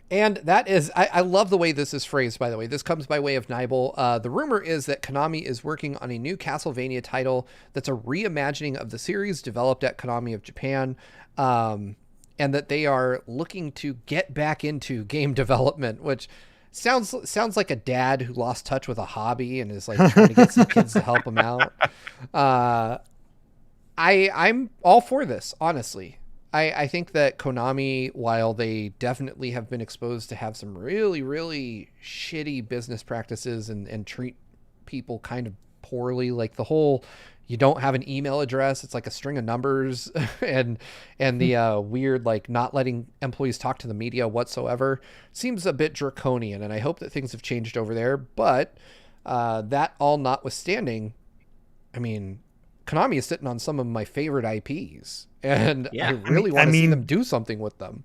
And that is, I love the way this is phrased, by the way. This comes by way of Nibel. The rumor is that Konami is working on a new Castlevania title that's a reimagining of the series developed at Konami of Japan, and that they are looking to get back into game development, which sounds like a dad who lost touch with a hobby and is like trying to get some kids to help him out. I'm all for this, honestly. I think that Konami, while they definitely have been exposed to have some really, really shitty business practices and treat people kind of poorly, like the whole, you don't have an email address, it's like a string of numbers, and the weird, like not letting employees talk to the media whatsoever seems a bit draconian. And I hope that things have changed over there. But that all notwithstanding, I mean, Konami is sitting on some of my favorite IPs, and Yeah. I really want to see them do something with them.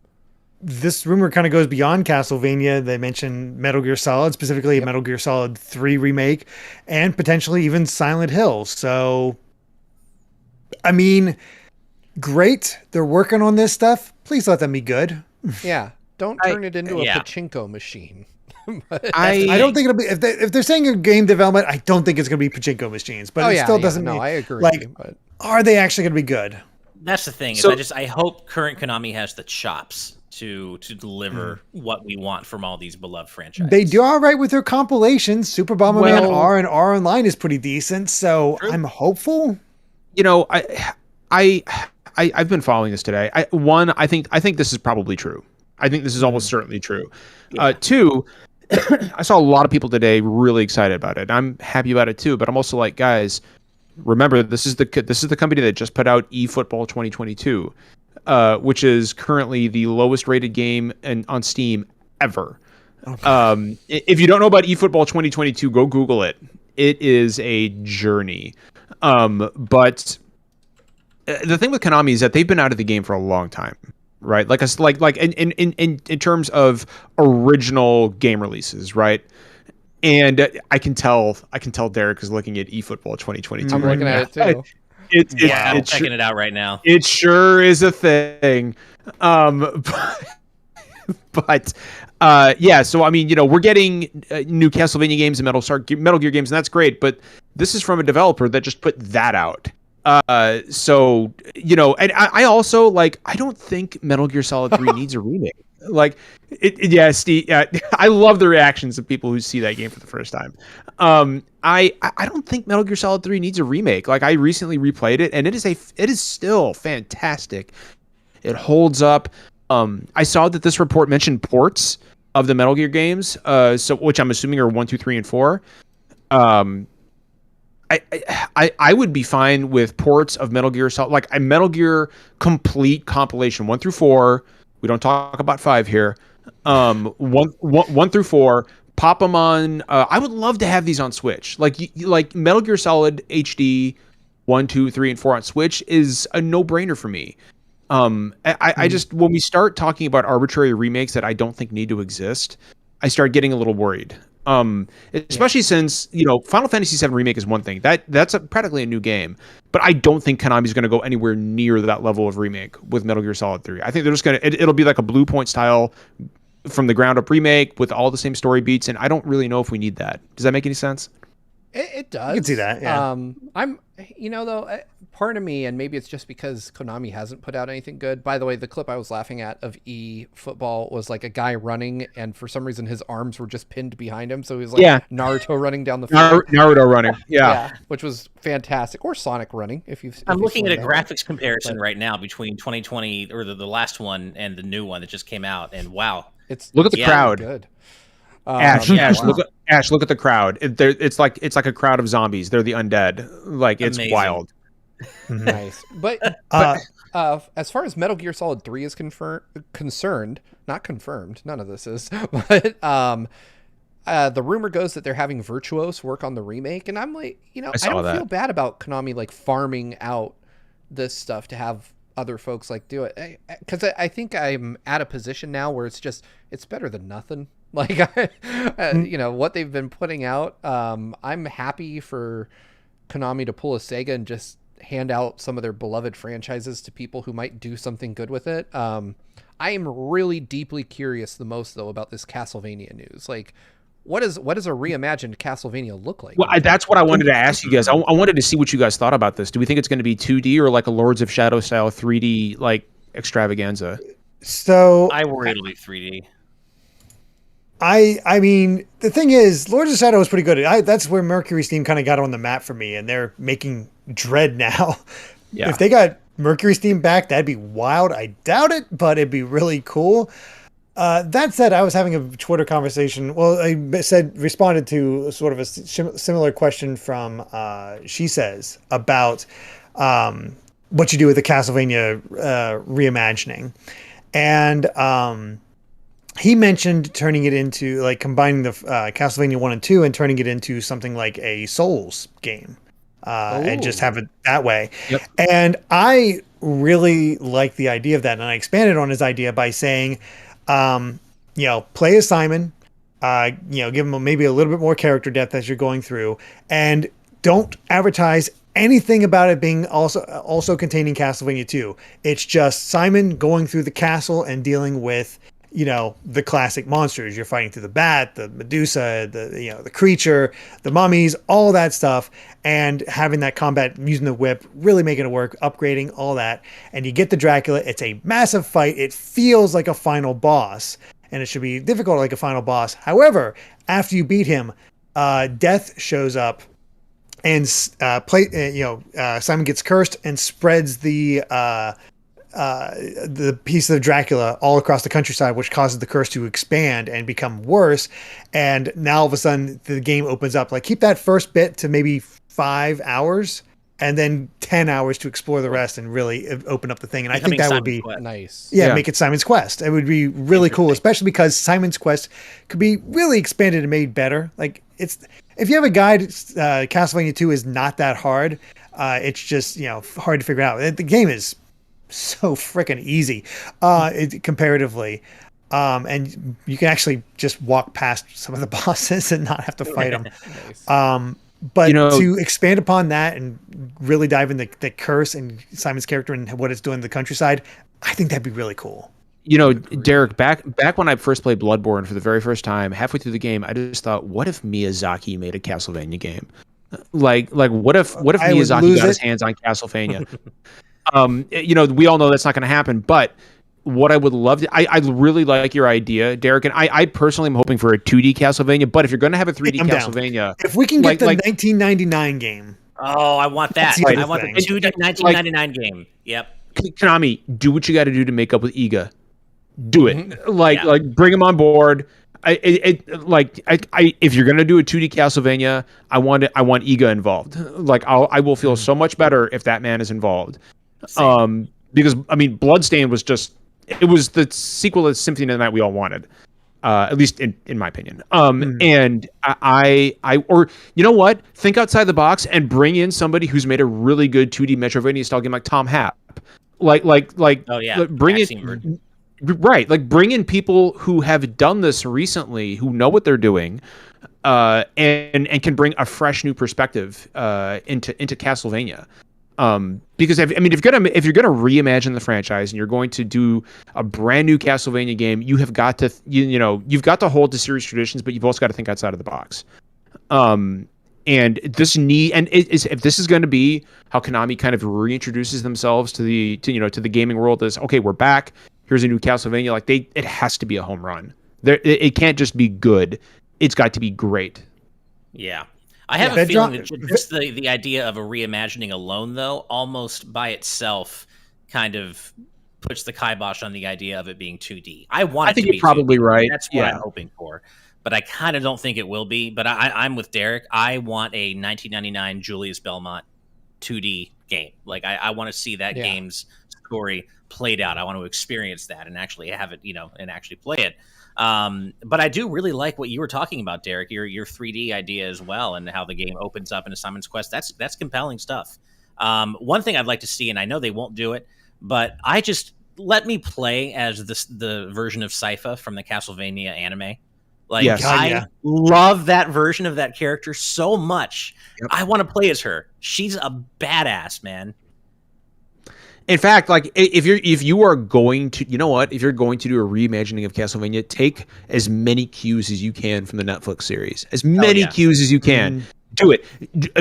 This rumor kind of goes beyond Castlevania. They mentioned Metal Gear Solid, specifically Metal Gear Solid 3 remake, and potentially even Silent Hill. So, I mean, great. They're working on this stuff. Please let them be good. Yeah. Don't turn it into a pachinko machine. I don't think it'll be, if they're saying a game development, I don't think it's going to be pachinko machines, but it still doesn't mean, I agree. Like, are they actually going to be good? That's the thing. Is I hope current Konami has the chops to deliver what we want from all these beloved franchises. They do all right with their compilations. Super Bomberman R and R Online is pretty decent, so I'm hopeful. You know, I've been following this today. I think this is probably true. I think this is almost certainly true. Yeah. Two, I saw a lot of people today really excited about it. I'm happy about it too, but I'm also like, guys, remember this is the company that just put out eFootball 2022. Which is currently the lowest rated game on Steam ever. Okay. If you don't know about eFootball 2022, go Google it. It is a journey. But the thing with Konami is that they've been out of the game for a long time, right? Like in terms of original game releases, right? And I can tell Derek is looking at eFootball 2022. I'm looking at it too. I'm checking it out right now. It sure is a thing. But so I mean, you know, we're getting new Castlevania games and Metal Gear games, and that's great. But this is from a developer that just put that out. So you know, and I also I don't think Metal Gear Solid 3 needs a remake. Steve. I love the reactions of people who see that game for the first time. I don't think Metal Gear Solid 3 needs a remake. Like, I recently replayed it, and it is still fantastic. It holds up. I saw that this report mentioned ports of the Metal Gear games, which I'm assuming are 1, 2, 3, and 4. I would be fine with ports of Metal Gear Solid, like a Metal Gear complete compilation, 1 through 4. We don't talk about 5 here. 1 through 4. Pop them on. I would love to have these on Switch. Like Metal Gear Solid HD 1, 2, 3, and 4 on Switch is a no-brainer for me. I just, when we start talking about arbitrary remakes that I don't think need to exist, I start getting a little worried. Especially since, you know, Final Fantasy VII Remake is one thing. That's practically a new game. But I don't think Konami's going to go anywhere near that level of remake with Metal Gear Solid 3. I think they're just going to... It'll be like a Bluepoint style from the ground up remake with all the same story beats, and I don't really know if we need that. Does that make any sense? It does. You can see that, yeah. I'm, you know, though, part of me, and maybe it's just because Konami hasn't put out anything good. By the way, the clip I was laughing at of eFootball was like a guy running, and for some reason his arms were just pinned behind him, so he was like Naruto running down the field. Naruto running, yeah, which was fantastic. Or Sonic running, if you've. I'm looking at a graphics comparison right now between 2020 or the last one and the new one that just came out, and wow, look at the crowd. Good. Ash, look at the crowd. It's like a crowd of zombies. They're the undead. Like, it's amazing. Wild. Nice. But as far as Metal Gear Solid 3 is concerned, not confirmed, none of this is, but the rumor goes that they're having Virtuos work on the remake, and I'm like, you know, I don't feel bad about Konami like farming out this stuff to have other folks like do it, because I think I'm at a position now where it's better than nothing. Like, you know, what they've been putting out. I'm happy for Konami to pull a Sega and just hand out some of their beloved franchises to people who might do something good with it. I am really deeply curious the most, though, about this Castlevania news. Like, what does a reimagined Castlevania look like? Well, that's what I wanted to ask you guys. I wanted to see what you guys thought about this. Do we think it's going to be 2D or like a Lords of Shadow style 3D like extravaganza? So I worry it'll be 3D. I mean, the thing is, Lords of Shadow is pretty good. That's where Mercury Steam kind of got on the map for me, and they're making Dread now. Yeah. If they got Mercury Steam back, that'd be wild. I doubt it, but it'd be really cool. That said, I was having a Twitter conversation. Well, I responded to sort of a similar question from She Says about what you do with the Castlevania reimagining. And he mentioned turning it into, like, combining the Castlevania 1 and 2 and turning it into something like a Souls game. and just have it that way. Yep. And I really like the idea of that. And I expanded on his idea by saying, play as Simon, give him maybe a little bit more character depth as you're going through, and don't advertise anything about it being also containing Castlevania 2. It's just Simon going through the castle and dealing with, the classic monsters. You're fighting through the bat, the Medusa, the creature, the mummies, all that stuff, and having that combat using the whip, really making it work, upgrading all that. And you get the Dracula. It's a massive fight. It feels like a final boss, and it should be difficult like a final boss. However, after you beat him, Death shows up, and Simon gets cursed and spreads the piece of Dracula all across the countryside, which causes the curse to expand and become worse. And now all of a sudden the game opens up. Like, keep that first bit to maybe 5 hours, and then 10 hours to explore the rest and really open up the thing. And I think that would be nice. Yeah, make it Simon's Quest. It would be really cool, especially because Simon's Quest could be really expanded and made better. Like, if you have a guide, Castlevania 2 is not that hard. It's just, hard to figure out. The game is so freaking easy, comparatively. And you can actually just walk past some of the bosses and not have to fight them. Nice. But to expand upon that and really dive into the curse and Simon's character and what it's doing in the countryside, I think that'd be really cool. Derek, back when I first played Bloodborne for the very first time, halfway through the game, I just thought, what if Miyazaki made a Castlevania game? Like what if Miyazaki got his hands on Castlevania? We all know that's not going to happen, but what I would love to, I really like your idea, Derek, and I personally am hoping for a 2D Castlevania, but if you're going to have a 3D Castlevania, if we can get the 1999 game. Oh, I want that. I want the 2D 1999 game. Yep. Konami, do what you got to do to make up with Iga. Do it. Like bring him on board. If you're gonna do a 2D Castlevania, I want Iga involved. Like, I will feel so much better if that man is involved. Same. Because Bloodstained was it was the sequel to Symphony of the Night we all wanted. At least in my opinion. And or you know what? Think outside the box and bring in somebody who's made a really good 2D Metroidvania style game like Tom Happ. Bring in. Right, like bring in people who have done this recently, who know what they're doing, and can bring a fresh new perspective into Castlevania. Because if you're gonna reimagine the franchise and you're going to do a brand new Castlevania game, you have got to you've got to hold to series traditions, but you've also got to think outside of the box. And if this is going to be how Konami kind of reintroduces themselves to the gaming world, is okay, we're back. Here's a new Castlevania. Like, it has to be a home run. It can't just be good. It's got to be great. Yeah. I have a feeling that just the idea of a reimagining alone, though, almost by itself kind of puts the kibosh on the idea of it being 2D. I think you're probably 2D. right. That's what I'm hoping for. But I kind of don't think it will be. But I'm with Derek. I want a 1999 Julius Belmont 2D game. Like, I want to see that game's story played out. I want to experience that and actually have it, and actually play it. But I do really like what you were talking about, Derek, your 3D idea as well, and how the game opens up into Simon's Quest. That's compelling stuff. One thing I'd like to see, and I know they won't do it, but let me play as the version of Sypha from the Castlevania anime. Like, yes. I love that version of that character so much. Yep. I want to play as her. She's a badass, man. In fact, like, if you're going to do a reimagining of Castlevania, take as many cues as you can from the Netflix series. As many cues as you can. Do it.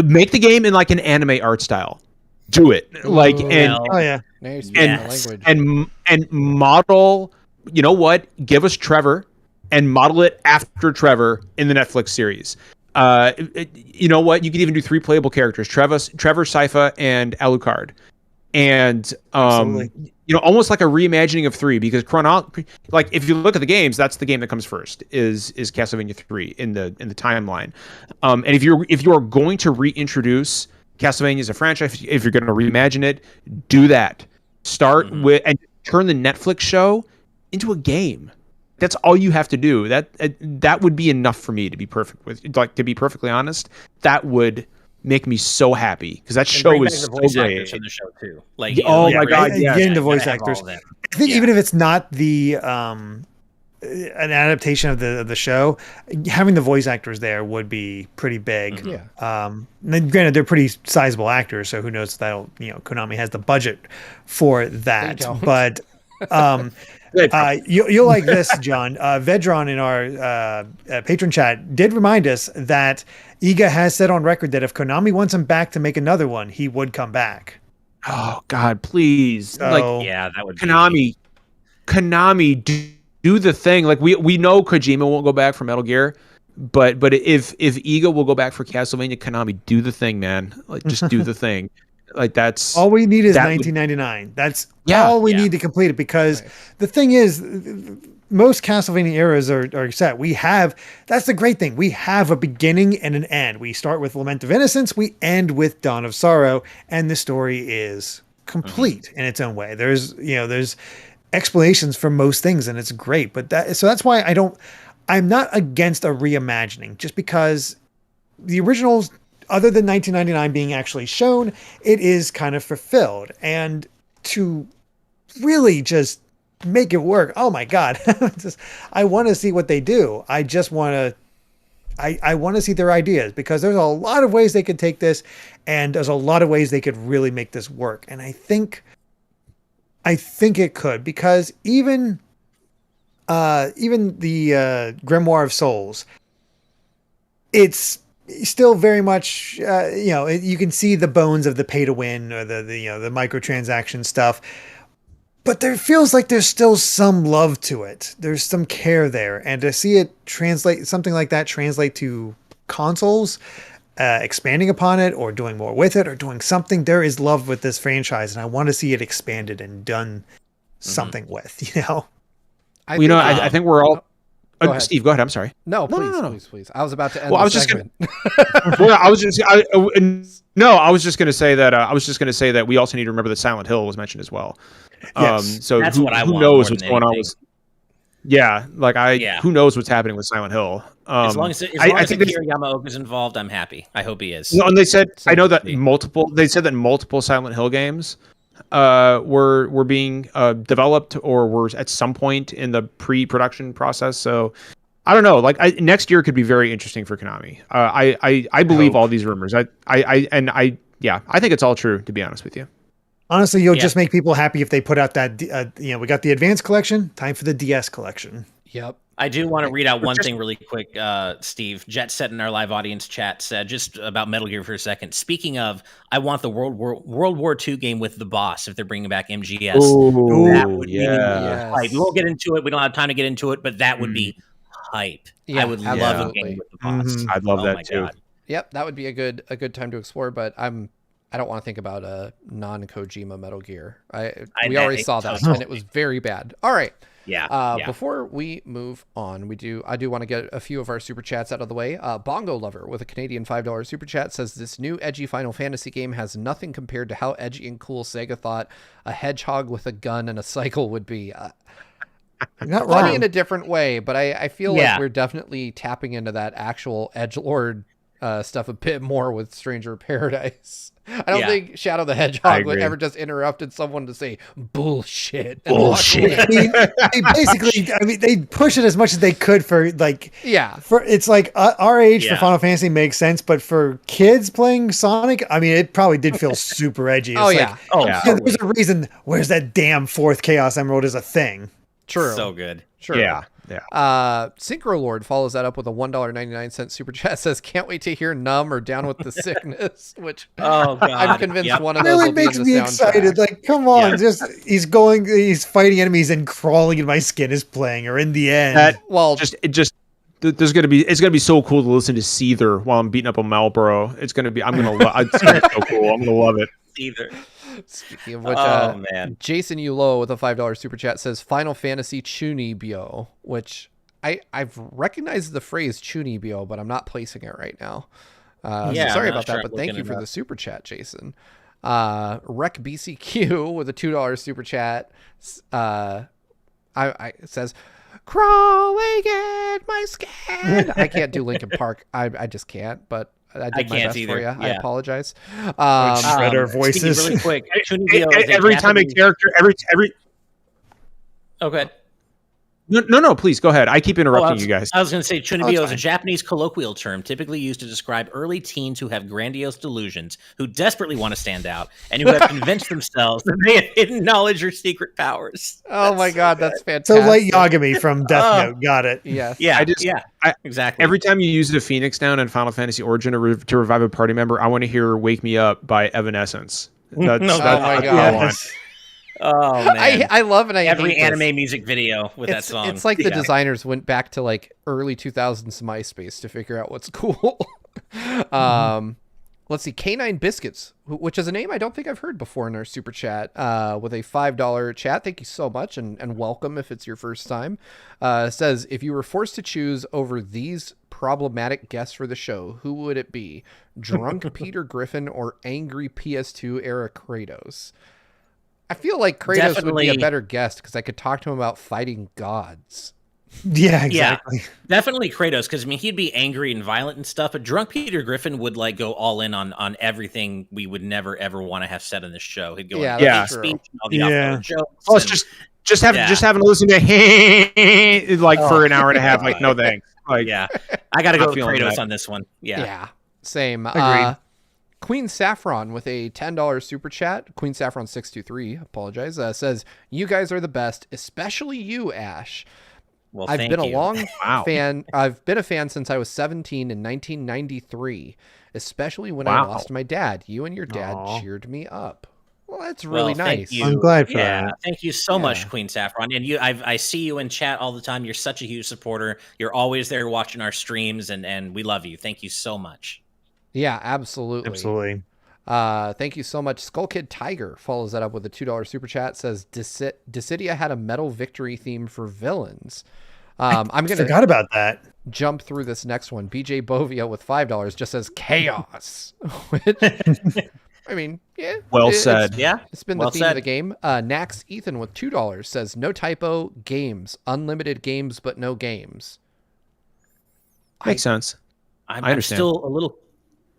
Make the game in like an anime art style. Do it. Like, and model, give us Trevor and model it after Trevor in the Netflix series. You know what? You could even do 3 playable characters: Trevor, Sypha, and Alucard. And almost like a reimagining of 3, because like, if you look at the games, that's the game that comes first is Castlevania 3 in the timeline. And if you are going to reintroduce Castlevania as a franchise, if you're going to reimagine it, do that. Start with and turn the Netflix show into a game. That's all you have to do. That would be enough for me to be perfect with. Like, to be perfectly honest, that would make me so happy because that show is so great. The show too. Like, my God, getting the voice actors. I think even if it's not the an adaptation of the show, having the voice actors there would be pretty big. Then granted, they're pretty sizable actors, so who knows if that'll, Konami has the budget for that. But you'll like this, John. Vedron in our patron chat did remind us that Iga has said on record that if Konami wants him back to make another one, he would come back. Oh God, please! So, that would be Konami. Do the thing. Like we know Kojima won't go back for Metal Gear, but if Iga will go back for Castlevania, Konami, do the thing, man. Like just do the thing. Like that's all we need is 1999. That's all we need to complete it, because the thing is, most Castlevania eras are set. That's the great thing. We have a beginning and an end. We start with Lament of Innocence, we end with Dawn of Sorrow, and the story is complete in its own way. There's explanations for most things, and it's great. But that's why I'm not against a reimagining, just because the originals, other than 1999 being actually shown, it is kind of fulfilled. And to really just make it work, oh my God, I want to see what they do. I just want to, I want to see their ideas, because there's a lot of ways they could take this, and there's a lot of ways they could really make this work. And I think it could, because even the Grimoire of Souls, it's still very much you can see the bones of the pay to win, or the microtransaction stuff, but there feels like there's still some love to it. There's some care there, and to see it something like that translate to consoles, expanding upon it, or doing more with it, or doing something, there is love with this franchise, and I want to see it expanded and done something with. I think we're all. Steve, go ahead. I'm sorry. No, please. I was about to end. Well, I was just gonna. I was just going to say that. I was just going to say that we also need to remember that Silent Hill was mentioned as well. Yes. So that's who knows what's going on with? Who knows what's happening with Silent Hill? As long as Akira Yamaoka's involved, I'm happy. I hope he is. No, and they said They said that multiple Silent Hill games were being developed, or were at some point in the pre-production process. So I don't know. Next year could be very interesting for Konami. I believe all these rumors. I think it's all true, to be honest with you. Honestly, you'll just make people happy if they put out that, we got the Advanced Collection, time for the DS Collection. Yep. I do want to read out one thing really quick, Steve. Jet Set in our live audience chat said, just about Metal Gear for a second. Speaking of, I want the World War II game with the boss, if they're bringing back MGS. That would be hype. We won't get into it. We don't have time to get into it, but that would be hype. I would love a game with the boss. I'd love that too. God. Yep, that would be a good time to explore, but I don't want to think about a non-Kojima Metal Gear. We already saw that, and it was very bad. All right. Before we move on, I do want to get a few of our super chats out of the way. Bongo Lover with a Canadian $5 super chat says, this new edgy Final Fantasy game has nothing compared to how edgy and cool Sega thought a hedgehog with a gun and a cycle would be. Not funny wrong. in a different way, but I feel like we're definitely tapping into that actual edgelord stuff a bit more with Stranger of Paradise. I don't think Shadow the Hedgehog would ever just interrupted someone to say bullshit. They push it as much as they could for it's like our age for Final Fantasy makes sense, but for kids playing Sonic, it probably did feel super edgy. There's a reason. Where's that damn fourth Chaos Emerald is a thing. True. So good. Sure. Yeah. Synchro Lord follows that up with a $1.99 super chat, says, can't wait to hear Numb or Down with the Sickness, which I'm convinced one of those really will be makes in the me soundtrack. excited. Like, come on, he's fighting enemies and crawling in my skin is playing, or in the end. It's gonna be so cool to listen to Seether while I'm beating up a Marlboro. It's gonna be so cool. I'm gonna love it. Seether. Speaking of which, man. Jason Ulo with a $5 super chat says Final Fantasy Chunibyo, which I've recognized the phrase Chunibyo, but I'm not placing it right now. Sorry about that, but thank you for the super chat, Jason. Rec BCQ with a $2 super chat. It says, crawling in my skin. I can't do Linkin Park. I just can't, but I did my best for you. I apologize. Shredder voices. Really quick. Every time a character, every. Oh, good. No, please go ahead. I keep interrupting you guys. I was going to say Chunibyo is a Japanese colloquial term typically used to describe early teens who have grandiose delusions, who desperately want to stand out, and who have convinced themselves that they have hidden knowledge or secret powers. Oh my God, that's fantastic. So like Yagami from Death Note. Got it. Yes. Yeah. Exactly. Every time you use the Phoenix down in Final Fantasy Origin to revive a party member, I want to hear "Wake Me Up" by Evanescence. Oh my God. Oh man, I love and I every hate anime this. music video with that song. It's like the designers went back to like early 2000s MySpace to figure out what's cool. Let's see, Canine Biscuits, which is a name I don't think I've heard before in our super chat, with a $5 chat. Thank you so much and welcome if it's your first time. Says, if you were forced to choose over these problematic guests for the show, who would it be? Drunk Peter Griffin or angry PS2 era Kratos? I feel like Kratos would be a better guest because I could talk to him about fighting gods. Yeah, exactly. Yeah, definitely Kratos, because I mean he'd be angry and violent and stuff, but drunk Peter Griffin would like go all in on everything we would never ever want to have said in this show. He'd go into speech and all the off-color jokes. Oh, it's just having to listen to like for an hour and a half. Like no thanks. Like I got to go with Kratos on this one. Yeah, same. Agreed. Queen Saffron with a $10 super chat. Queen Saffron 623, apologize, says, you guys are the best, especially you, Ash. Well, I've been a long fan. I've been a fan since I was 17 in 1993, especially when I lost my dad. You and your dad cheered me up. Well, that's really nice. I'm glad for that. Thank you so much, Queen Saffron. And I see you in chat all the time. You're such a huge supporter. You're always there watching our streams, and we love you. Thank you so much. Yeah, absolutely. Thank you so much. Skull Kid Tiger follows that up with a $2 super chat. Says Dissidia had a metal victory theme for villains. I forgot about that. Jump through this next one. BJ Bovia with $5 just says chaos. Which, I mean, well said. It's been the theme of the game. Nax Ethan with $2 says no typo, games, unlimited games, but no games. Makes sense. I'm still a little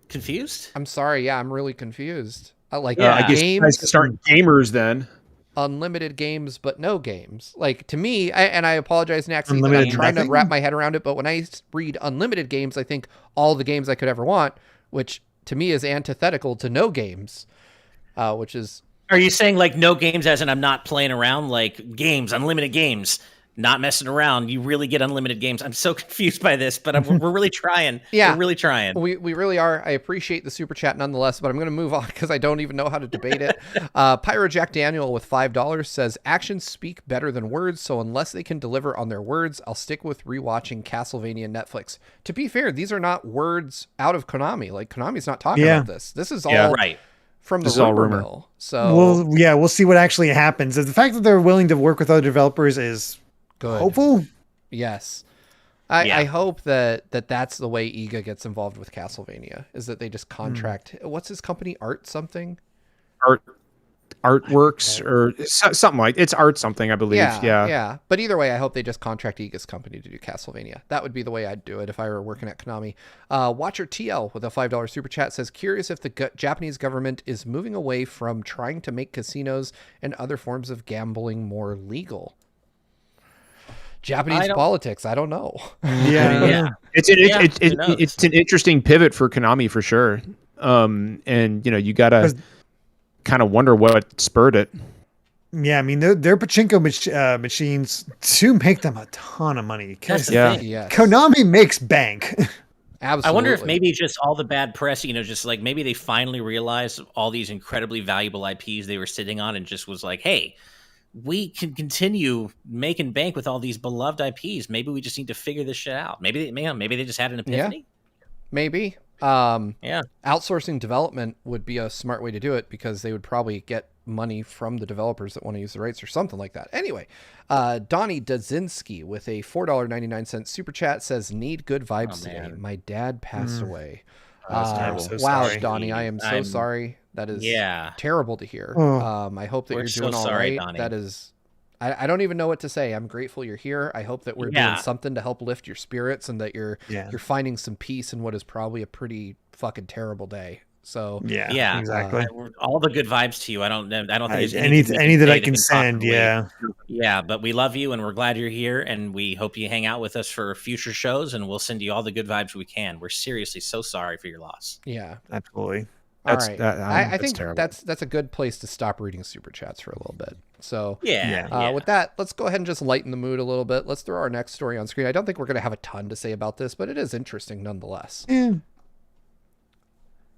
confused. I'm sorry. Yeah, I'm really confused. I guess you guys can start gamers then. Unlimited games, but no games. Like to me, I apologize, Nax. I'm trying to wrap my head around it, but when I read unlimited games, I think all the games I could ever want, which to me is antithetical to no games, which is. Are you saying like no games as in I'm not playing around, like games, unlimited games? Not messing around. You really get unlimited games. I'm so confused by this, but we're really trying. Yeah, we're really trying. We really are. I appreciate the super chat nonetheless, but I'm going to move on because I don't even know how to debate it. Pyro Jack Daniel with $5 says actions speak better than words, so unless they can deliver on their words, I'll stick with rewatching Castlevania Netflix. To be fair, these are not words out of Konami. Like Konami's not talking about this. This is all from the rumor mill. So we'll see what actually happens. The fact that they're willing to work with other developers is good. Hopeful? Yes. I hope that's the way Iga gets involved with Castlevania, is that they just contract. What's his company? Art something? Artworks or something like it's art something, I believe. Yeah. But either way, I hope they just contract Iga's company to do Castlevania. That would be the way I'd do it if I were working at Konami. Watcher TL with a $5 super chat says, curious if the Japanese government is moving away from trying to make casinos and other forms of gambling more legal. Japanese politics, I don't know. It's an interesting pivot for Konami for sure. And you gotta kind of wonder what spurred it. Yeah, I mean their pachinko machines do make them a ton of money. Konami makes bank. Absolutely. I wonder if maybe just all the bad press, just like maybe they finally realized all these incredibly valuable IPs they were sitting on and just was like, hey, we can continue making bank with all these beloved IPs. Maybe we just need to figure this shit out. Maybe they just had an epiphany. Maybe. Outsourcing development would be a smart way to do it because they would probably get money from the developers that want to use the rights or something like that. Anyway, Donnie Dazinski with a $4.99 super chat says, need good vibes today. My dad passed away. Wow, sorry. Donnie, I'm so sorry. That is terrible to hear. I hope that you're doing all right. Donnie. That is I don't even know what to say. I'm grateful you're here. I hope that we're doing something to help lift your spirits and that you're finding some peace in what is probably a pretty fucking terrible day. So yeah, exactly. All the good vibes to you. I don't think there's any that I can send. Yeah, but we love you and we're glad you're here, and we hope you hang out with us for future shows, and we'll send you all the good vibes we can. We're seriously so sorry for your loss. Yeah, absolutely. All right. I think that's a good place to stop reading super chats for a little bit. So with that, let's go ahead and just lighten the mood a little bit. Let's throw our next story on screen. I don't think we're going to have a ton to say about this, but it is interesting nonetheless.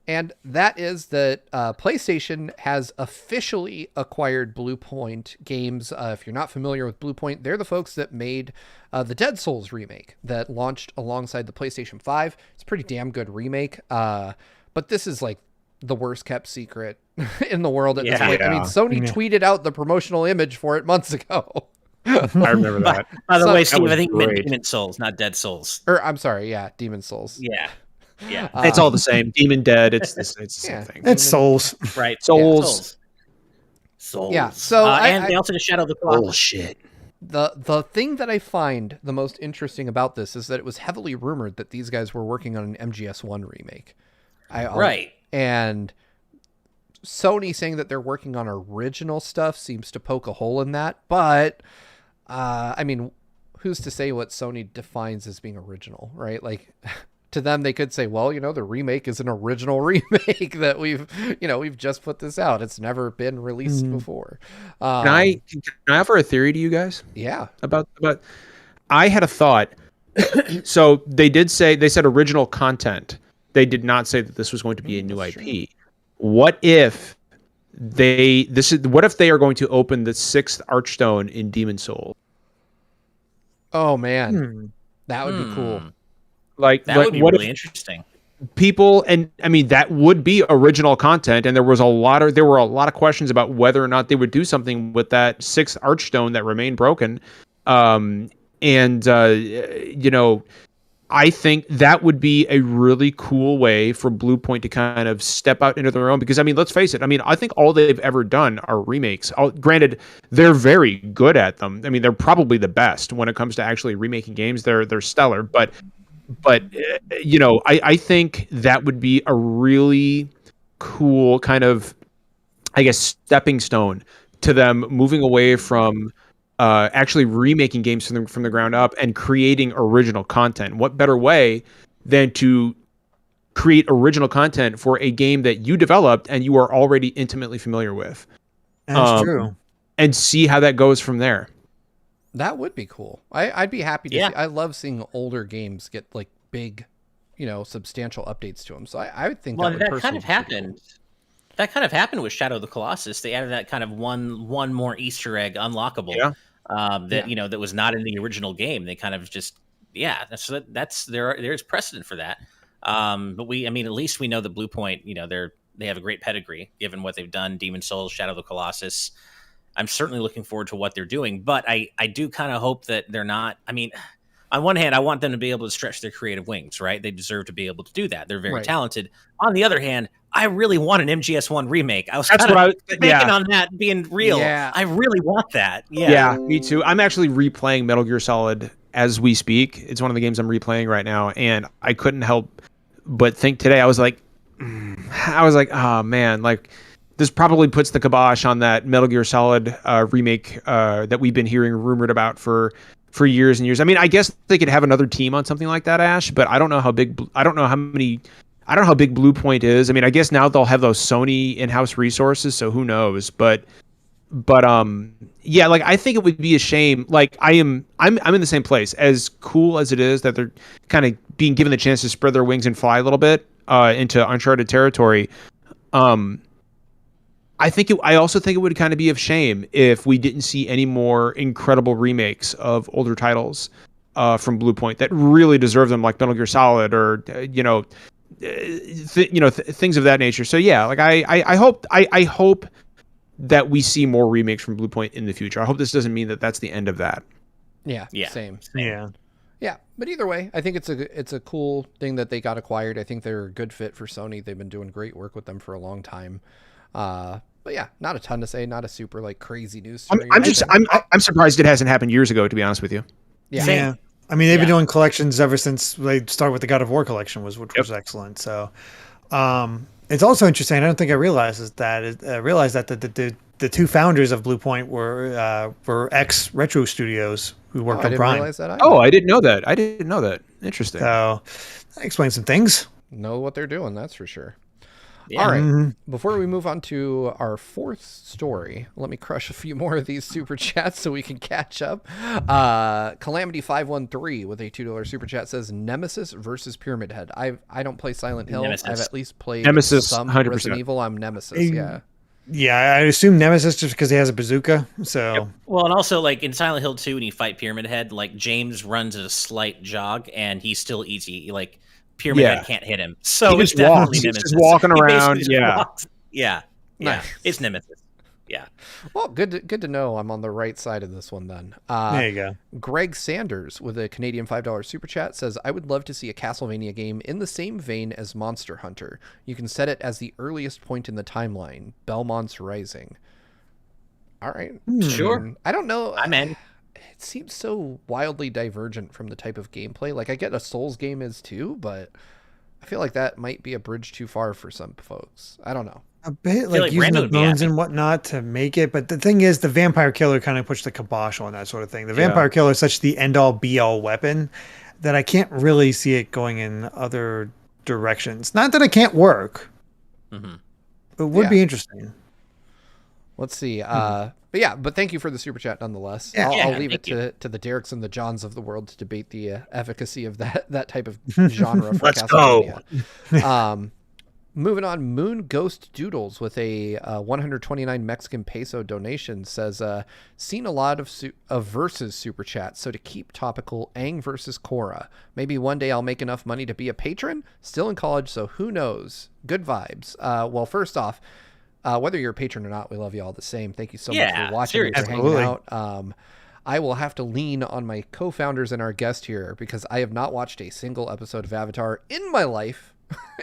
And that is that PlayStation has officially acquired Bluepoint Games. If you're not familiar with Bluepoint, they're the folks that made the Dead Souls remake that launched alongside the PlayStation 5. It's a pretty damn good remake. But this is like the worst kept secret in the world at this point. I mean, Sony tweeted out the promotional image for it months ago. I remember that. By the way, Steve, I think you meant Demon Souls, not Dead Souls. Or I'm sorry, Demon Souls. Yeah. It's all the same. Demon Dead. It's the same thing. It's Souls, right? Souls. Yeah. So and they also did Shadow of the Colossus. Bullshit. The thing that I find the most interesting about this is that it was heavily rumored that these guys were working on an MGS1 remake. Right. And Sony saying that they're working on original stuff seems to poke a hole in that. But, I mean, who's to say what Sony defines as being original, right? Like, to them, they could say, well, the remake is an original remake that we've just put this out. It's never been released before. Can I offer a theory to you guys? Yeah. About I had a thought. So they said original content. They did not say that this was going to be a new IP. True. What if they are going to open the 6th Archstone in Demon Souls? Oh man. That would be cool. Like that would be really interesting. People, and I mean that would be original content, and there were a lot of questions about whether or not they would do something with that 6th Archstone that remained broken. I think that would be a really cool way for Bluepoint to kind of step out into their own, because I mean, let's face it. I mean, I think all they've ever done are remakes. Granted, they're very good at them. I mean, they're probably the best when it comes to actually remaking games. They're stellar, but I think that would be a really cool kind of, I guess, stepping stone to them moving away from actually remaking games from the ground up and creating original content. What better way than to create original content for a game that you developed and you are already intimately familiar with? That's true. And see how that goes from there. That would be cool. I'd be happy to see. I love seeing older games get like big, substantial updates to them. So I would think that kind of happened. Cool. That kind of happened with Shadow of the Colossus. They added that kind of one more Easter egg unlockable. Yeah. That was not in the original game. They kind of just there's precedent for that. But at least we know that Bluepoint, they have a great pedigree given what they've done. Demon Souls, Shadow of the Colossus. I'm certainly looking forward to what they're doing, but I do kind of hope that they're not. I mean, on one hand, I want them to be able to stretch their creative wings, right? They deserve to be able to do that. They're very talented. On the other hand, I really want an MGS1 remake. I was banking on that being real. Yeah. I really want that. Yeah, me too. I'm actually replaying Metal Gear Solid as we speak. It's one of the games I'm replaying right now, and I couldn't help but think today. I was like, oh man, like this probably puts the kibosh on that Metal Gear Solid remake that we've been hearing rumored about for years and years. I mean, I guess they could have another team on something like that, Ash, but I don't know how big Bluepoint is. I mean, I guess now they'll have those Sony in-house resources, so who knows? But like I think it would be a shame. Like I'm in the same place. As cool as it is that they're kind of being given the chance to spread their wings and fly a little bit into uncharted territory. I also think it would kind of be a shame if we didn't see any more incredible remakes of older titles from Bluepoint that really deserve them, like Metal Gear Solid or things of that nature. So yeah, like I hope that we see more remakes from Bluepoint in the future. I hope this doesn't mean that that's the end of that. Yeah. Same. Yeah. Yeah, but either way, I think it's a cool thing that they got acquired. I think they're a good fit for Sony. They've been doing great work with them for a long time. But yeah, not a ton to say. Not a super like crazy news story. I'm surprised it hasn't happened years ago, to be honest with you. Yeah. I mean, they've been doing collections ever since they started with the God of War collection, which was excellent. So, it's also interesting. I don't think I realized that the two founders of Bluepoint were ex Retro Studios who worked on Prime. Realize that either. Oh, I didn't know that. Interesting. So that explains some things. Know what they're doing, that's for sure. Yeah. All right. Before we move on to our fourth story, let me crush a few more of these super chats so we can catch up. Calamity513 with a $2 super chat says Nemesis versus Pyramid Head. I don't play Silent Hill. Nemesis. I've at least played Nemesis, some 100%. Resident Evil. I'm Nemesis. Yeah. Yeah, I assume Nemesis just because he has a bazooka. So Well, and also like in Silent Hill 2 when you fight Pyramid Head, like James runs at a slight jog and he's still easy. Like Pyramid Head can't hit him. So he it's just definitely walks. Nemesis. He's just walking He around. basically just walks. Yeah. Nice. It's Nemesis. Yeah. Well, good to know I'm on the right side of this one then. there you go. Greg Sanders with a Canadian $5 super chat says, I would love to see a Castlevania game in the same vein as Monster Hunter. You can set it as the earliest point in the timeline, Belmont's Rising. All right. Sure. I don't know. I'm in. It seems so wildly divergent from the type of gameplay. Like I get a Souls game is too, but I feel like that might be a bridge too far for some folks. I don't know. A bit like like using Brandon the would be bones happy. and whatnot to make it, but the thing is, the vampire killer kind of puts the kibosh on that sort of thing. The vampire killer is such the end-all, be-all weapon that I can't really see it going in other directions. Not that it can't work, but it would be interesting. Let's see. But thank you for the super chat nonetheless. Yeah. I'll leave it to the Dereks and the Johns of the world to debate the efficacy of that type of genre for Let's Castlevania. Moving on, Moon Ghost Doodles with a 129 Mexican peso donation says, seen a lot of versus super chats, so to keep topical, Aang versus Korra. Maybe one day I'll make enough money to be a patron? Still in college, so who knows? Good vibes. Well, first off, whether you're a patron or not, we love you all the same. Thank you so much for watching and for hanging out. I will have to lean on my co-founders and our guest here because I have not watched a single episode of Avatar in my life.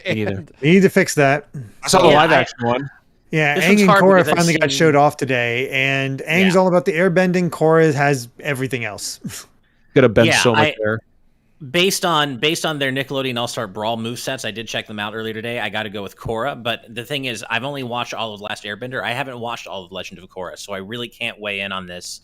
We need to fix that. I saw the live action one. Yeah, Aang and Korra finally got showed off today, and Aang's all about the airbending. Korra has everything else. Could have been so much there. Based on their Nickelodeon All-Star Brawl movesets, I did check them out earlier today. I got to go with Korra, but the thing is, I've only watched all of Last Airbender. I haven't watched all of Legend of Korra, so I really can't weigh in on this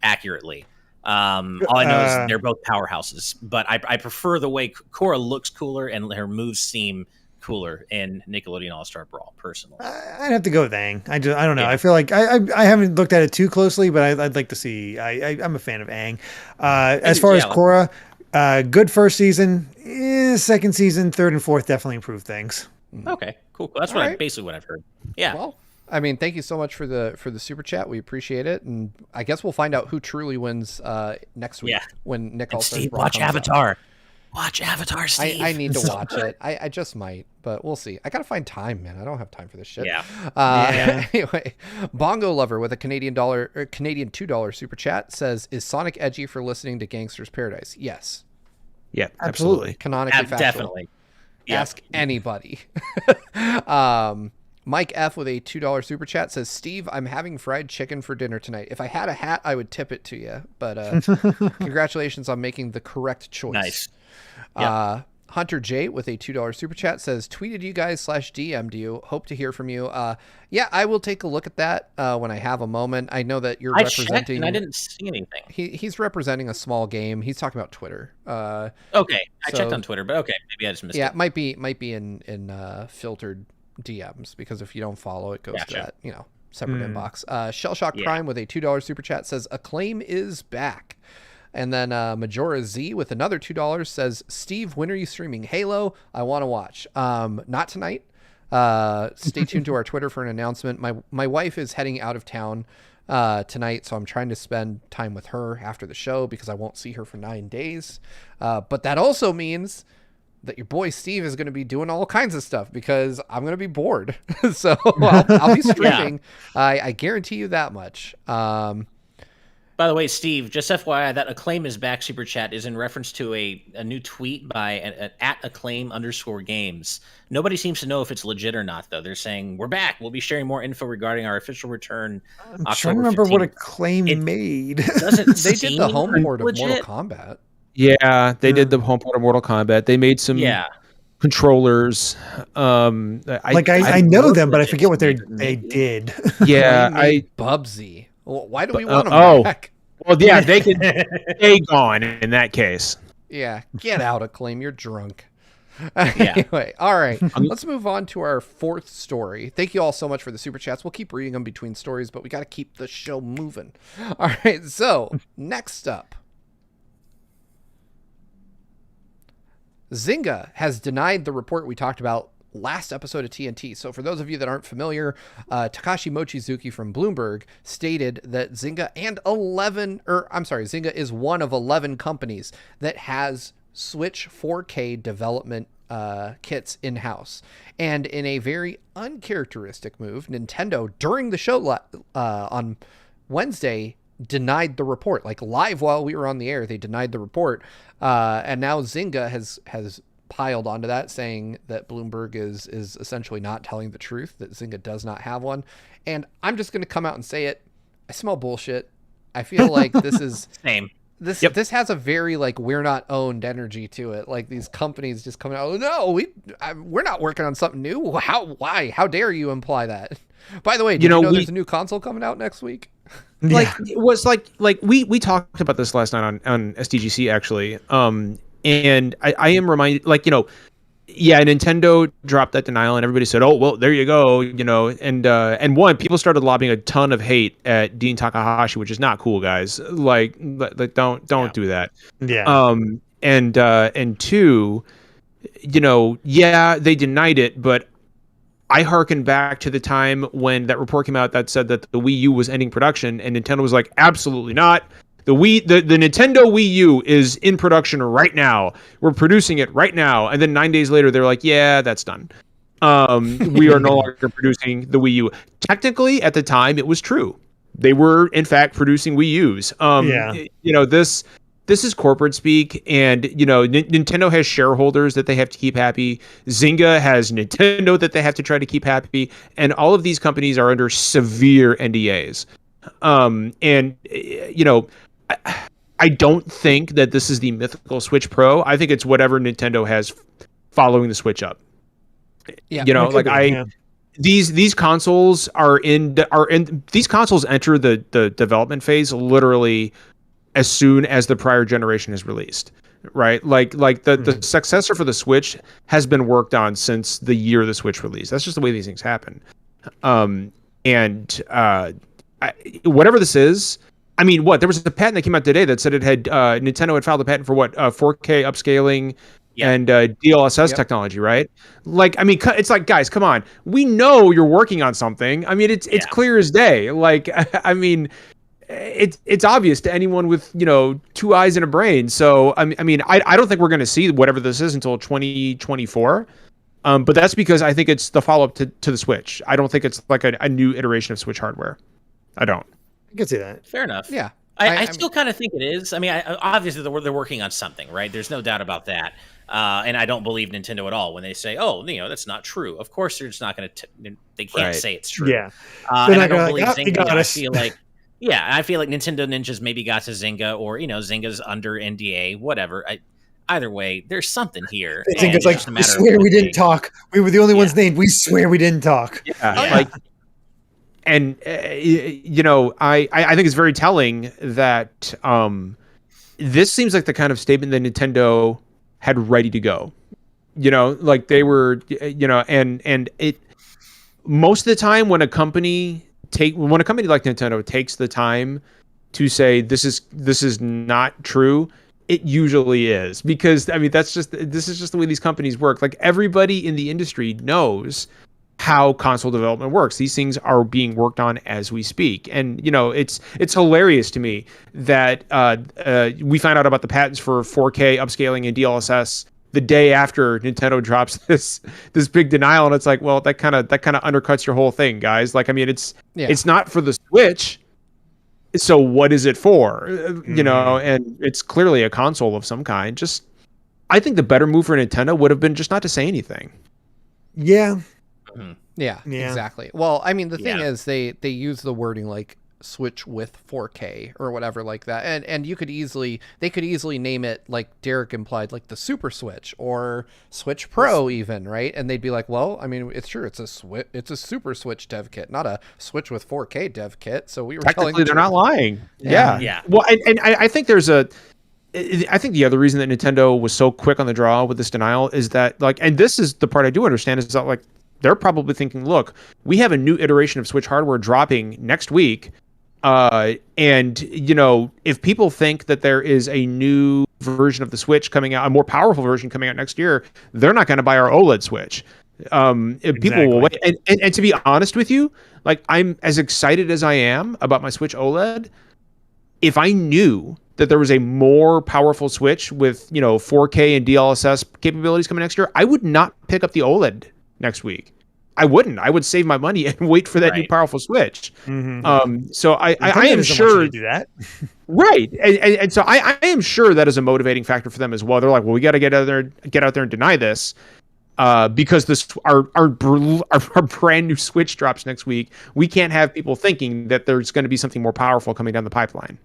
accurately. All I know is they're both powerhouses, but I prefer the way Korra looks cooler and her moves seem cooler in Nickelodeon All-Star Brawl, personally. I'd have to go with Aang. I don't know. Yeah. I feel like I haven't looked at it too closely, but I'd like to see. I'm a fan of Aang. As far as Korra, good first season, second season, third and fourth definitely improved things. Okay, cool. That's basically what I've heard. Yeah. Well, I mean, thank you so much for the super chat. We appreciate it, and I guess we'll find out who truly wins next week when Nick All Steve, watch Avatar. Watch Avatar, Steve. I need to watch it. I just might, but we'll see. I gotta find time, man. I don't have time for this shit. Yeah. Anyway, Bongo Lover with a Canadian $2 super chat says, "Is Sonic edgy for listening to Gangster's Paradise?" Yes. Yeah, absolutely. Canonically factual. Definitely. Yep. Ask anybody. Mike F with a $2 super chat says, "Steve, I'm having fried chicken for dinner tonight. If I had a hat, I would tip it to you. But congratulations on making the correct choice." Nice. Yep. Hunter J with a $2 super chat says, "Tweeted you guys /DM'd you. Hope to hear from you." Yeah, I will take a look at that when I have a moment. I know that you're representing. Checked and I didn't see anything. He's representing a small game. He's talking about Twitter. Okay, I checked on Twitter, but okay, maybe I just missed it. Yeah, it might be in filtered DMs because if you don't follow, it goes to that separate inbox. Shellshock Prime with a $2 super chat says, "Acclaim is back." And then Majora Z with another $2 says, "Steve, when are you streaming Halo? I want to watch." Not tonight. Stay tuned to our Twitter for an announcement. My wife is heading out of town tonight, so I'm trying to spend time with her after the show because I won't see her for 9 days. But that also means that your boy Steve is going to be doing all kinds of stuff because I'm going to be bored. So I'll be streaming. I guarantee you that much. By the way, Steve, just FYI, that Acclaim is back super chat is in reference to a new tweet by at Acclaim_games. Nobody seems to know if it's legit or not, though. They're saying, we're back. We'll be sharing more info regarding our official return. I'm trying to remember 15th. What Acclaim made. They did the home port of Mortal Kombat. Yeah, they did the home port of Mortal Kombat. They made some controllers. I know them, but I forget what they did. Yeah, Bubsy. Well, why do we want them back? Well, yeah, they can stay gone in that case. Yeah, get out, Acclaim. You're drunk. Anyway, all right. Let's move on to our fourth story. Thank you all so much for the super chats. We'll keep reading them between stories, but we got to keep the show moving. All right, so next up. Zynga has denied the report we talked about last episode of TNT. So for those of you that aren't familiar, Takashi Mochizuki from Bloomberg stated that Zynga is one of 11 companies that has Switch 4K development kits in-house. And in a very uncharacteristic move, Nintendo, during the show on Wednesday, denied the report. Like live while we were on the air, they denied the report. And now Zynga has piled onto that, saying that Bloomberg is essentially not telling the truth, that Zynga does not have one. And I'm just going to come out and say it. I smell bullshit. I feel like this is same. This has a very like we're not owned energy to it. Like these companies just coming out, oh, no, we're not working on something new. Why? How dare you imply that? By the way, do you know there's a new console coming out next week? Like it was like we talked about this last night on SDGC actually. And I am reminded, Nintendo dropped that denial and everybody said, oh, well, there you go, and people started lobbing a ton of hate at Dean Takahashi, which is not cool, guys. Don't do that. Yeah. And two, they denied it, but I hearken back to the time when that report came out that said that the Wii U was ending production, and Nintendo was like, absolutely not. The Nintendo Wii U is in production right now. We're producing it right now. And then 9 days later, they're like, yeah, that's done. We are no longer producing the Wii U. Technically, at the time, it was true. They were, in fact, producing Wii U's. This is corporate speak, and Nintendo has shareholders that they have to keep happy. Zynga has Nintendo that they have to try to keep happy, and all of these companies are under severe NDAs. I don't think that this is the mythical Switch Pro. I think it's whatever Nintendo has following the Switch up. Yeah, these consoles these consoles enter the development phase literally as soon as the prior generation is released, right? The successor for the Switch has been worked on since the year the Switch released. That's just the way these things happen. Whatever this is, there was a patent that came out today that said it had Nintendo had filed a patent for 4K upscaling and DLSS technology, right? It's like, guys, come on. We know you're working on something. It's clear as day. It's obvious to anyone with 2 eyes and a brain. So I don't think we're going to see whatever this is until 2024. But that's because I think it's the follow up to the Switch. I don't think it's like a new iteration of Switch hardware. I don't. I can see that. Fair enough. Yeah. I still kind of think it is. Obviously they're working on something, right? There's no doubt about that. And I don't believe Nintendo at all when they say, "Oh, that's not true." Of course, they're just not going to. They can't say it's true. Yeah. And I don't believe Zynga. I feel like Nintendo Ninjas maybe got to Zynga, or Zynga's under NDA, whatever. Either way, there's something here. Zynga's like, we swear we didn't talk. We were the only ones named. We swear we didn't talk. Yeah. And I think it's very telling that this seems like the kind of statement that Nintendo had ready to go. They were, and it most of the time when a company like Nintendo takes the time to say this is not true, it usually is, because this is just the way these companies work. Like, everybody in the industry knows how console development works. These things are being worked on as we speak. And, it's hilarious to me that we found out about the patents for 4K upscaling and DLSS the day after Nintendo drops this big denial. And it's like, well, that kind of undercuts your whole thing, guys. It's not for the Switch. So what is it for? You know, and it's clearly a console of some kind. Just, I think the better move for Nintendo would have been just not to say anything. Yeah. Yeah, exactly. Well, I mean, the thing is they use the wording like Switch with 4K or whatever like that. And they could easily name it, like Derek implied, like the Super Switch or Switch Pro even, right? And they'd be like, well, I mean, it's true. It's a Super Switch dev kit, not a Switch with 4K dev kit. So we were technically they're not lying. Yeah. Well, and I think I think the other reason that Nintendo was so quick on the draw with this denial is that, like, and this is the part I do understand, is that, like, they're probably thinking, look, we have a new iteration of Switch hardware dropping next week. And, you know, if people think that there is a new version of the Switch coming out, a more powerful version coming out next year, they're not going to buy our OLED Switch. People will wait. And to be honest with you, like, I'm as excited as I am about my Switch OLED. If I knew that there was a more powerful Switch with, you know, 4K and DLSS capabilities coming next year, I would not pick up the OLED next week. I wouldn't. I would save my money and wait for that new powerful Switch. So I am sure to do that. Right. And so I am sure that is a motivating factor for them as well. They're like, well, we got to get out there and deny this because our brand new Switch drops next week. We can't have people thinking that there's going to be something more powerful coming down the pipeline.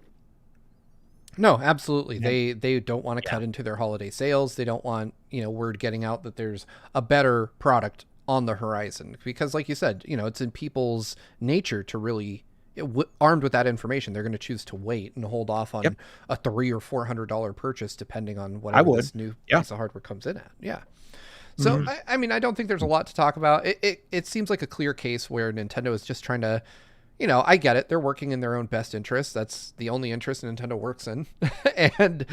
No, absolutely. Yeah. They don't want to cut into their holiday sales. They don't want, you know, word getting out that there's a better product on the horizon, because like you said, you know, it's in people's nature to really, armed with that information, they're going to choose to wait and hold off on a $300 or $400 purchase, depending on whatever this new piece of hardware comes in at. Yeah. So, I mean, I don't think there's a lot to talk about. It seems like a clear case where Nintendo is just trying to, you know, I get it. They're working in their own best interest. That's the only interest Nintendo works in. And,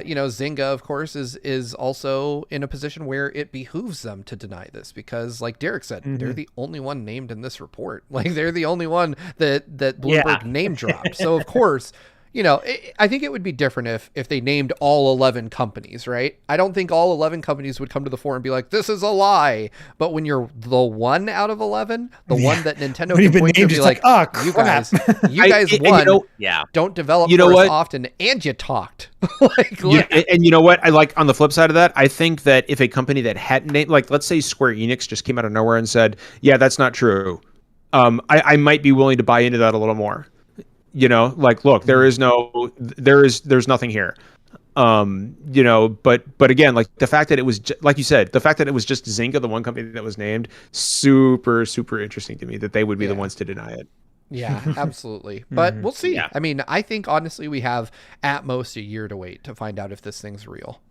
you know, Zynga, of course, is also in a position where it behooves them to deny this because, like Derek said, they're the only one named in this report. Like, they're the only one that Bloomberg name dropped. So, of course, you know, I think it would be different if they named all 11 companies, right? I don't think all 11 companies would come to the fore and be like, this is a lie. But when you're the one out of 11, the one that Nintendo can point to and be like, oh, you guys won. Don't develop for us often, and you talked. And you know what? I like, on the flip side of that, I think that if a company that hadn't named, like, let's say Square Enix just came out of nowhere and said, yeah, that's not true. I might be willing to buy into that a little more. You know, like, look, there's nothing here. You know, but again, like, the fact that it was, like you said, the fact that it was just Zynga, the one company that was named, super, super interesting to me that they would be the ones to deny it. Yeah, absolutely. But we'll see. Yeah. I mean, I think, honestly, we have at most a year to wait to find out if this thing's real.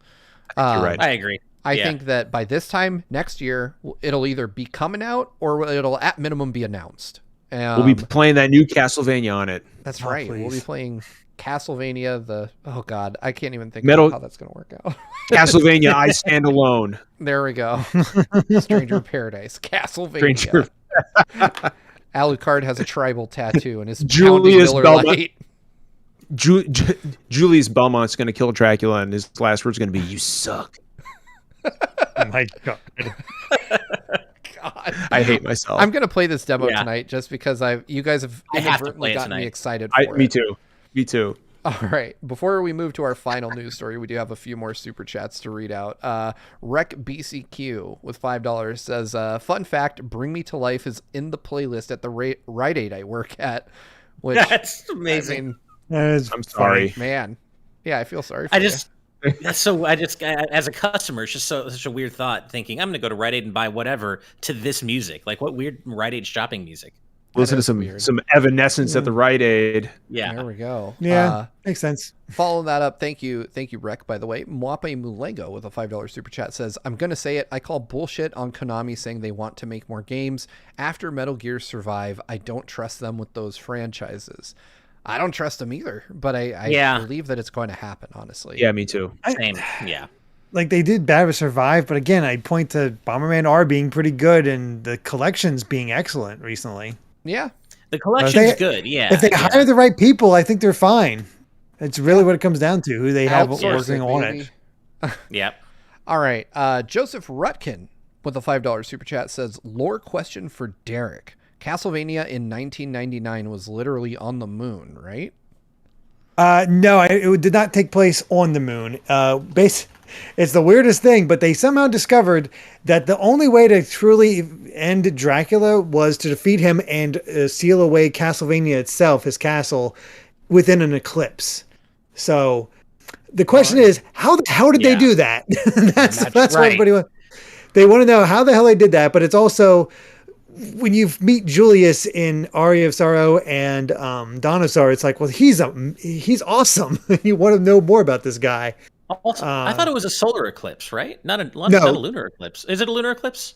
I think you're right. I agree. I think that by this time next year, it'll either be coming out or it'll at minimum be announced. We'll be playing that new Castlevania on it. That's right. Please. We'll be playing Castlevania. Oh God, I can't even think about how that's going to work out. Castlevania, I Stand Alone. There we go. Stranger in Paradise. Castlevania. Alucard has a tribal tattoo and is Julius Belmont. Julius Belmont's going to kill Dracula, and his last word's going to be, "You suck." Oh my God. God. I hate myself. I'm gonna play this demo tonight just because you guys have inadvertently gotten me excited for it. Me too. Me too. All right. Before we move to our final news story, we do have a few more super chats to read out. Rec BCQ with $5 says, "Fun fact: Bring Me to Life is in the playlist at the Rite Aid I work at." Which that's amazing. I'm sorry, man. Yeah, I feel sorry for you. That's so. As a customer, it's just such a weird thought. Thinking I'm going to go to Rite Aid and buy whatever to this music. Like, what weird Rite Aid shopping music? Listen to some Evanescence at the Rite Aid. Yeah, there we go. Yeah, makes sense. Following that up, thank you, Rec. By the way, Mwape Mulego with a $5 super chat says, "I'm going to say it. I call bullshit on Konami saying they want to make more games after Metal Gear Survive. I don't trust them with those franchises." I don't trust them either, but I believe that it's going to happen, honestly. Yeah, me too. Same. Yeah. Like, they did bad with Survive, but again, I point to Bomberman R being pretty good and the collections being excellent recently. Yeah. The collection's good, yeah. If they hire the right people, I think they're fine. It's really what it comes down to, who they have working on it. Yep. All right. Joseph Rutkin with a $5 super chat says, "Lore question for Derek. Castlevania in 1999 was literally on the moon, right? No, it did not take place on the moon. It's the weirdest thing, but they somehow discovered that the only way to truly end Dracula was to defeat him and seal away Castlevania itself, his castle, within an eclipse. So the question is, how the hell did they do that? That's what everybody wants. They want to know how the hell they did that, but it's also when you meet Julius in Aria of Sorrow and Dawn of Sorrow, it's like, well, he's awesome. You want to know more about this guy. Also, I thought it was a solar eclipse, right? Not a lunar eclipse. Is it a lunar eclipse?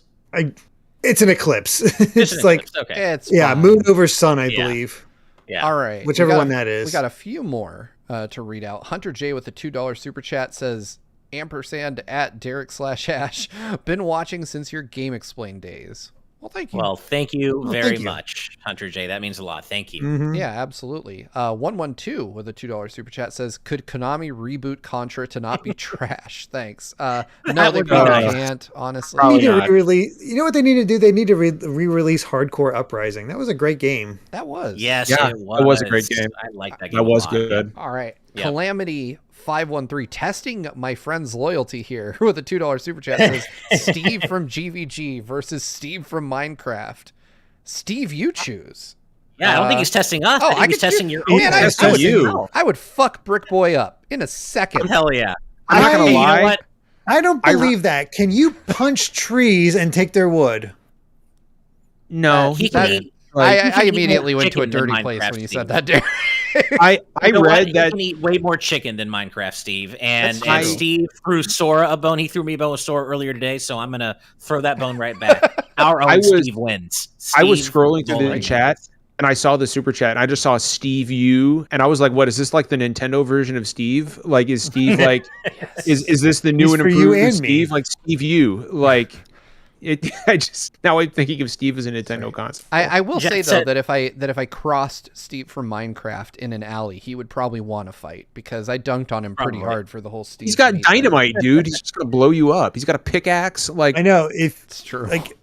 It's an eclipse. It's an eclipse. Okay. It's fine. Moon over sun, I believe. Yeah. All right. Whichever one that is. We got a few more to read out. Hunter J with the $2 super chat says, ampersand at Derek/Ash. Been watching since your Game Explain days. Well, thank you. Well, thank you very much, Hunter J. That means a lot. Thank you. Mm-hmm. Yeah, absolutely. 112 with a $2 super chat says, could Konami reboot Contra to not be trash? Thanks. No, they probably can't, honestly. Need to re-release. You know what they need to do? They need to re-release Hardcore Uprising. That was a great game. That was. Yes, it was. It was a great game. I like that game. That was good. All right. Yep. Calamity 513 testing my friend's loyalty here with a $2 super chat says Steve from GVG versus Steve from Minecraft. Steve, you choose. Yeah, I don't think he's testing us. I think he's testing your own. Man, I would fuck Brick Boy up in a second. Hell yeah. I'm not gonna lie. You know what? I don't believe that. Can you punch trees and take their wood? No, I immediately went to a dirty place when you said that, Derek. I read that you can eat way more chicken than Minecraft, Steve. And Steve threw Sora a bone. He threw me a bone with Sora earlier today, so I'm gonna throw that bone right back. Our own Steve wins. I was scrolling through the chat and I saw the super chat and I just saw Steve U and I was like, what is this, like the Nintendo version of Steve? Like, is Steve like is this the new and improved Steve? Like Steve U? Like now I'm thinking of Steve as a Nintendo console. I will say though that if I crossed Steve from Minecraft in an alley, he would probably want to fight because I dunked on him pretty hard for the whole Steve. He's got dynamite, dude. He's just gonna blow you up. He's got a pickaxe. Like I know it's true. Like,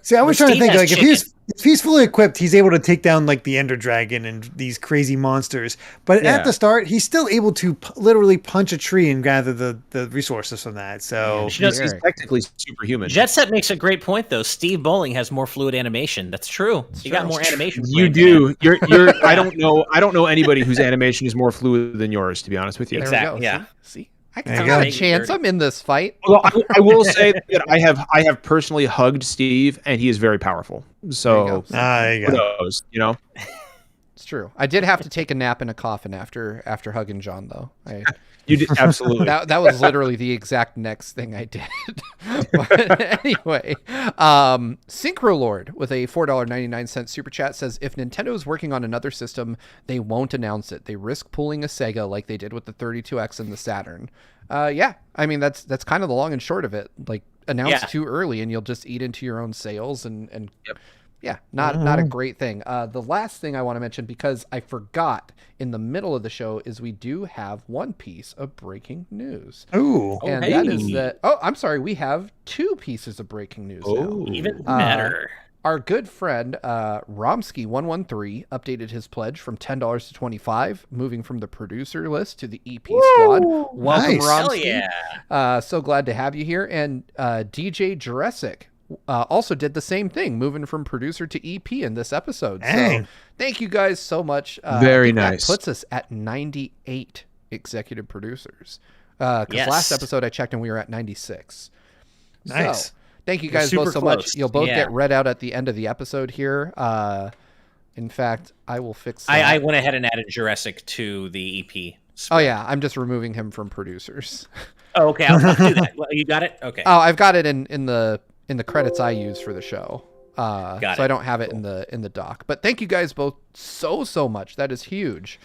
see, I was trying to think like if he's fully equipped, he's able to take down like the Ender Dragon and these crazy monsters. But at the start, he's still able to literally punch a tree and gather the resources from that. So he's technically superhuman. Jet Set makes a great point though. Steve Bowling has more fluid animation. That's true. You got more animation. You do. You're. I don't know anybody whose animation is more fluid than yours. To be honest with you. Exactly. Yeah. See. I can have a chance. I'm in this fight. Well, I will say that I have personally hugged Steve, and he is very powerful. So who knows? You know, it's true. I did have to take a nap in a coffin after hugging John, though. You did absolutely. That was literally the exact next thing I did. But anyway, Synchro Lord with a $4.99 super chat says, if Nintendo is working on another system, they won't announce it. They risk pulling a Sega like they did with the 32X and the Saturn. Yeah, I mean that's kind of the long and short of it. Like announce too early and you'll just eat into your own sales and yeah, not a great thing. The last thing I want to mention, because I forgot in the middle of the show, is we do have one piece of breaking news. Ooh. And that is that... Oh, I'm sorry. We have two pieces of breaking news now. Even better. Our good friend, Romsky113, updated his pledge from $10 to $25, moving from the producer list to the EP squad. Welcome, nice. Romsky. So glad to have you here. And DJ Jurassic also did the same thing, moving from producer to EP in this episode. Dang. So thank you guys so much. Very nice. That puts us at 98 executive producers. Because last episode I checked and we were at 96. Nice. So, thank you guys both so much. You'll both get read out at the end of the episode here. In fact, I will fix that. I went ahead and added Jurassic to the EP. Oh yeah, I'm just removing him from producers. Oh, okay. I'll do that. You got it? Okay. Oh, I've got it in the credits I use for the show. So I don't have it in the doc. But thank you guys both so much. That is huge.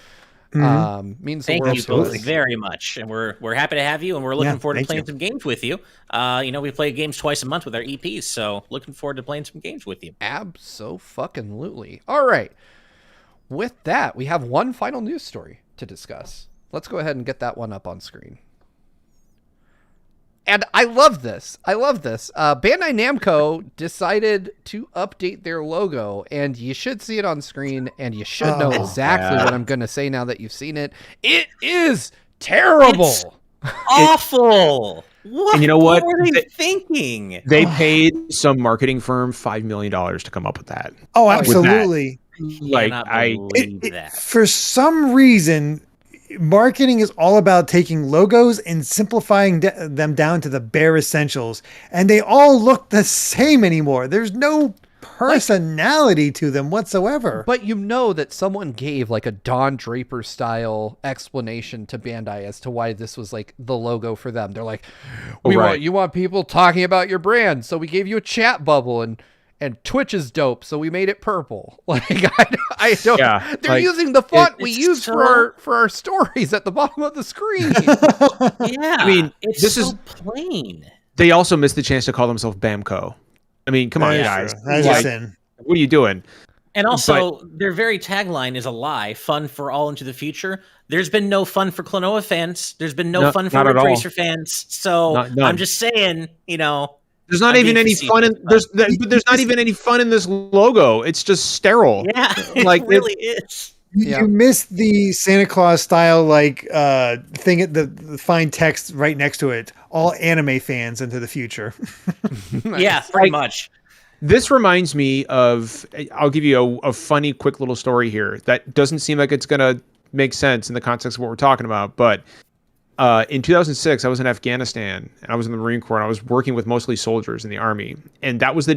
Means the world. Thank you both very much, and we're happy to have you, and we're looking forward to playing some games with you. We play games twice a month with our EPs, so looking forward to playing some games with you. Abso-fucking-lutely. All right. With that, we have one final news story to discuss. Let's go ahead and get that one up on screen. And I love this. Bandai Namco decided to update their logo, and you should see it on screen, and you should know exactly what I'm going to say now that you've seen it. It is terrible. It's awful. What? And you know what? What were they thinking? They paid some marketing firm $5 million to come up with that. Oh, absolutely. Like for some reason, marketing is all about taking logos and simplifying them down to the bare essentials, and they all look the same anymore. There's no personality to them whatsoever. But you know that someone gave like a Don Draper style explanation to Bandai as to why this was like the logo for them. They're like, you want people talking about your brand, so we gave you a chat bubble, and Twitch is dope, so we made it purple. Like I don't. Yeah, they're using the font we use for our stories at the bottom of the screen. Yeah, I mean, this is plain. They also missed the chance to call themselves Bamco. I mean, come on, guys. What are you doing? And also, their very tagline is a lie. Fun for all into the future. There's been no fun for Klonoa fans. There's been no fun for Ridge Racer fans. So I'm just saying, there's not even any fun in there's not even any fun in this logo. It's just sterile. Yeah, it really is. You missed the Santa Claus style thing at the fine text right next to it. All anime fans into the future. Yeah, pretty much. This reminds me of. I'll give you a funny, quick little story here that doesn't seem like it's gonna make sense in the context of what we're talking about, but. In 2006, I was in Afghanistan, and I was in the Marine Corps, and I was working with mostly soldiers in the Army. And this was the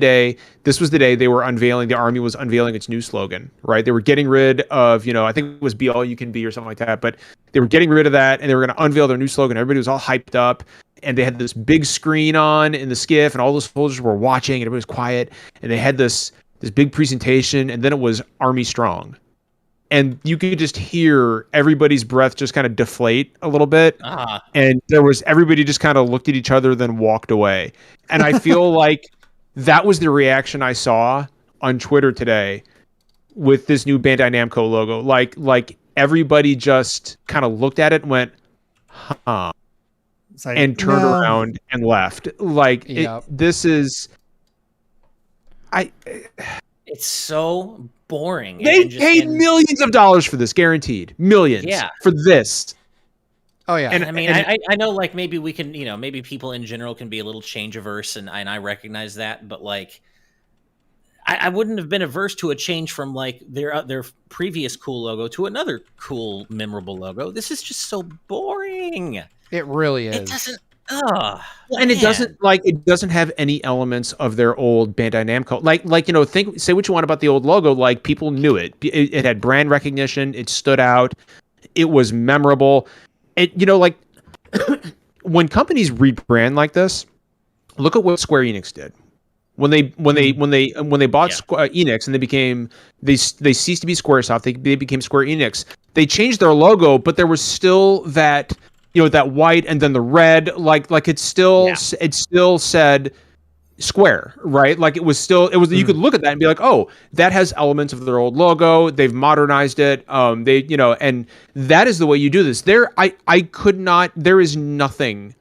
day the Army was unveiling its new slogan, right? They were getting rid of, I think it was Be All You Can Be or something like that, but they were getting rid of that, and they were going to unveil their new slogan. Everybody was all hyped up, and they had this big screen on in the skiff, and all those soldiers were watching, and everybody was quiet, and they had this big presentation, and then it was Army Strong. And you could just hear everybody's breath just kind of deflate a little bit. And everybody just kind of looked at each other, then walked away. And I feel like that was the reaction I saw on Twitter today with this new Bandai Namco logo. Like everybody just kind of looked at it and went, huh, and turned around and left. This is, it's so boring. They paid millions of dollars for this, guaranteed. Millions for this. Oh yeah. And I know maybe we can, maybe people in general can be a little change averse, and I recognize that, but I wouldn't have been averse to a change from their previous cool logo to another cool, memorable logo. This is just so boring. It really is. It doesn't. It doesn't have any elements of their old Bandai Namco. Say what you want about the old logo. Like, people knew it. It had brand recognition. It stood out. It was memorable. When companies rebrand like this, look at what Square Enix did. When they bought Enix and they ceased to be SquareSoft, they became Square Enix. They changed their logo, but there was still that that white and then the red, it still said Square, right? You could look at that and be like, oh, that has elements of their old logo. They've modernized it. And that is the way you do this. There is nothing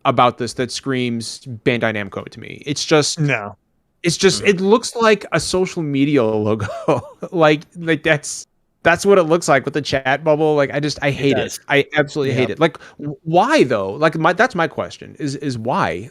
about this that screams Bandai Namco to me. It's just, no. It's just, it looks like a social media logo. That's what it looks like with the chat bubble. I hate it. I absolutely hate it. Why though? That's my question is why?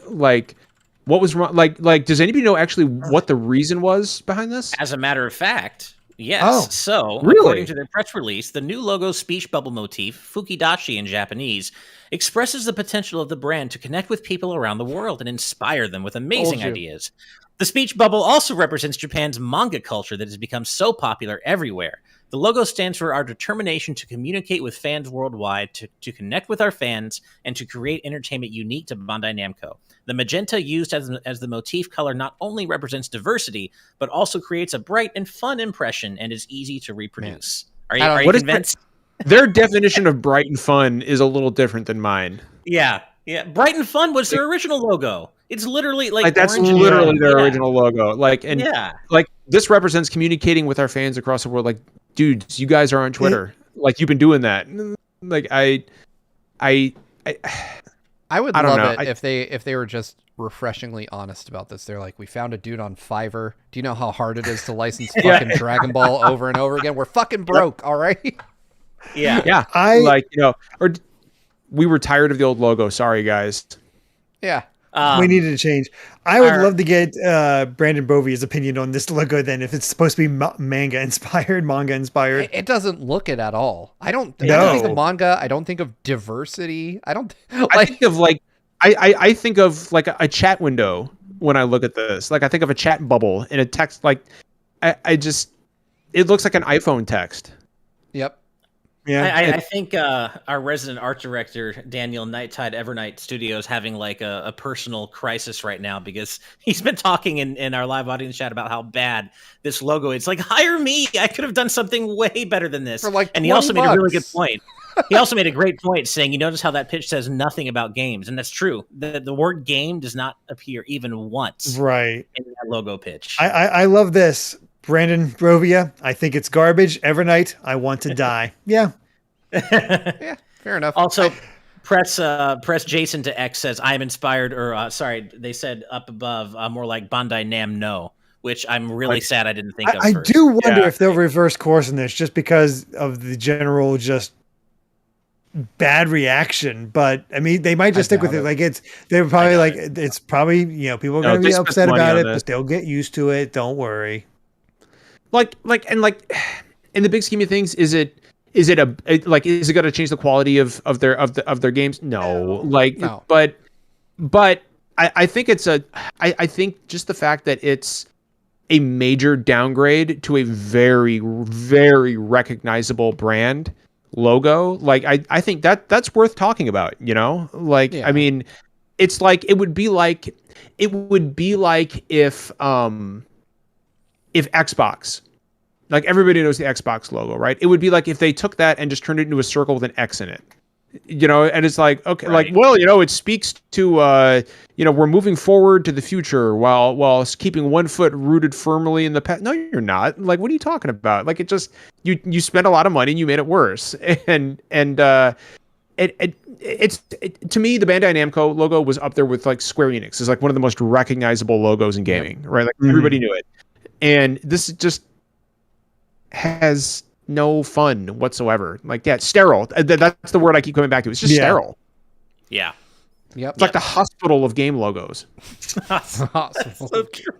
What was wrong? Does anybody know actually what the reason was behind this? As a matter of fact, yes. So, according to their press release, the new logo's speech bubble motif, Fukidachi in Japanese, expresses the potential of the brand to connect with people around the world and inspire them with amazing ideas. The speech bubble also represents Japan's manga culture that has become so popular everywhere. The logo stands for our determination to communicate with fans worldwide, to connect with our fans, and to create entertainment unique to Bandai Namco. The magenta used as the motif color not only represents diversity, but also creates a bright and fun impression and is easy to reproduce. Are you convinced? Their definition of bright and fun is a little different than mine. Yeah. Bright and fun was their original logo. It's literally that's literally their original logo. This represents communicating with our fans across the world. Dudes, you guys are on Twitter. You've been doing that. I would love it if they were just refreshingly honest about this. They're like, we found a dude on Fiverr. Do you know how hard it is to license fucking Dragon Ball over and over again? We're fucking broke, all right? Yeah. Or we were tired of the old logo. Sorry, guys. Yeah. We needed to change. I would love to get Brandon Bovia's opinion on this logo then, if it's supposed to be manga inspired. It doesn't look it at all. I don't think of manga. I don't think of diversity. I think of I think of like a chat window when I look at this. Like I think of a chat bubble in a text. Like it looks like an iPhone text. Yep. Yeah, I think our resident art director, Daniel Nighttide Evernight Studios, having like a personal crisis right now because he's been talking in our live audience chat about how bad this logo is. It's like, hire me. I could have done something way better than this. And he also made a really good point. He also made a great point saying, you notice how that pitch says nothing about games. And that's true. The word game does not appear even once in that logo pitch. I love this. Brandon Brovia, I think it's garbage. Evernight, I want to die. Yeah. Yeah, fair enough. Also, press Jason to X says, I am inspired, or they said up above, more like Bandai Namco, which I'm really sad I didn't think of I first. do wonder if they'll reverse course in this just because of the general just bad reaction, but I mean they might just stick with it. Like they're probably it's probably people are going to be upset about it, but they'll get used to it. Don't worry. Like in the big scheme of things, is it going to change the quality of their games? No. No. But I think I think just the fact that it's a major downgrade to a very, very recognizable brand logo, like I think that's worth talking about, I mean, it's like it would be like if Xbox, like everybody knows the Xbox logo, right? It would be like if they took that and just turned it into a circle with an X in it, and it's like, okay, right. It speaks to, we're moving forward to the future while keeping one foot rooted firmly in the past. No, you're not. Like, what are you talking about? Like, it just, you spent a lot of money and you made it worse. And it's to me, the Bandai Namco logo was up there with like Square Enix. It's like one of the most recognizable logos in gaming, right? Like everybody knew it. And this just has no fun whatsoever. Like, yeah, it's sterile. That's the word I keep coming back to. It's just sterile. Yeah. Yep. It's like the hospital of game logos. So true.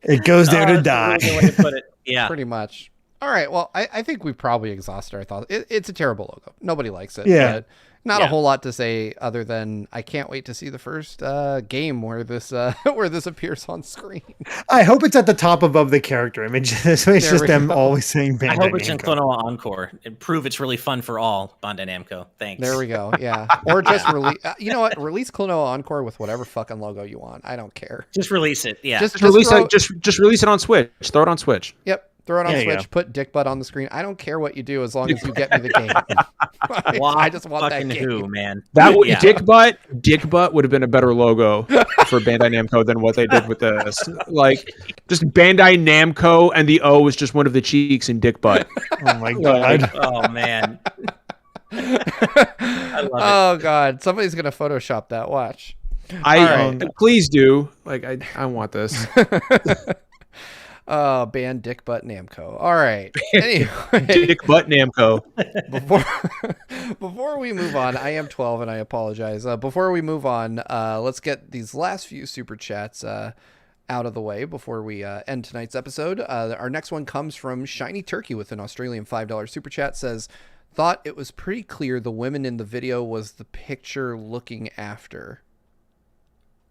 It goes there to die. Really way to put it. Yeah. Pretty much. All right. Well, I think we probably exhausted our thoughts. It's a terrible logo. Nobody likes it. Yeah. But not a whole lot to say other than I can't wait to see the first game where this appears on screen. I hope it's at the top above the character image. It's just them always saying Bandai I hope it's Namco. in Klonoa Encore and prove it's really fun for all, Bandai Namco. Thanks. There we go. Yeah. Or just release. You know what? Release Klonoa Encore with whatever fucking logo you want. I don't care. Just release it. Yeah. Just release it on Switch. Throw it on Switch. Yep. Throw it on Switch, put Dick Butt on the screen. I don't care what you do as long as you get me the game. I just want that game. Who, man. Dick Butt would have been a better logo for Bandai Namco than what they did with this. Like, just Bandai Namco and the O is just one of the cheeks in Dick Butt. Oh my god. Oh man. I love it. Oh god. Somebody's gonna Photoshop that. Watch. Please do. Like, I want this. Ban Dick Butt Namco. All right. Anyway, Dick Butt Namco. Before we move on, I am 12 and I apologize. Before we move on, let's get these last few super chats out of the way before we end tonight's episode. Our next one comes from Shiny Turkey with an Australian $5 super chat. Says, thought it was pretty clear the women in the video was the picture looking after.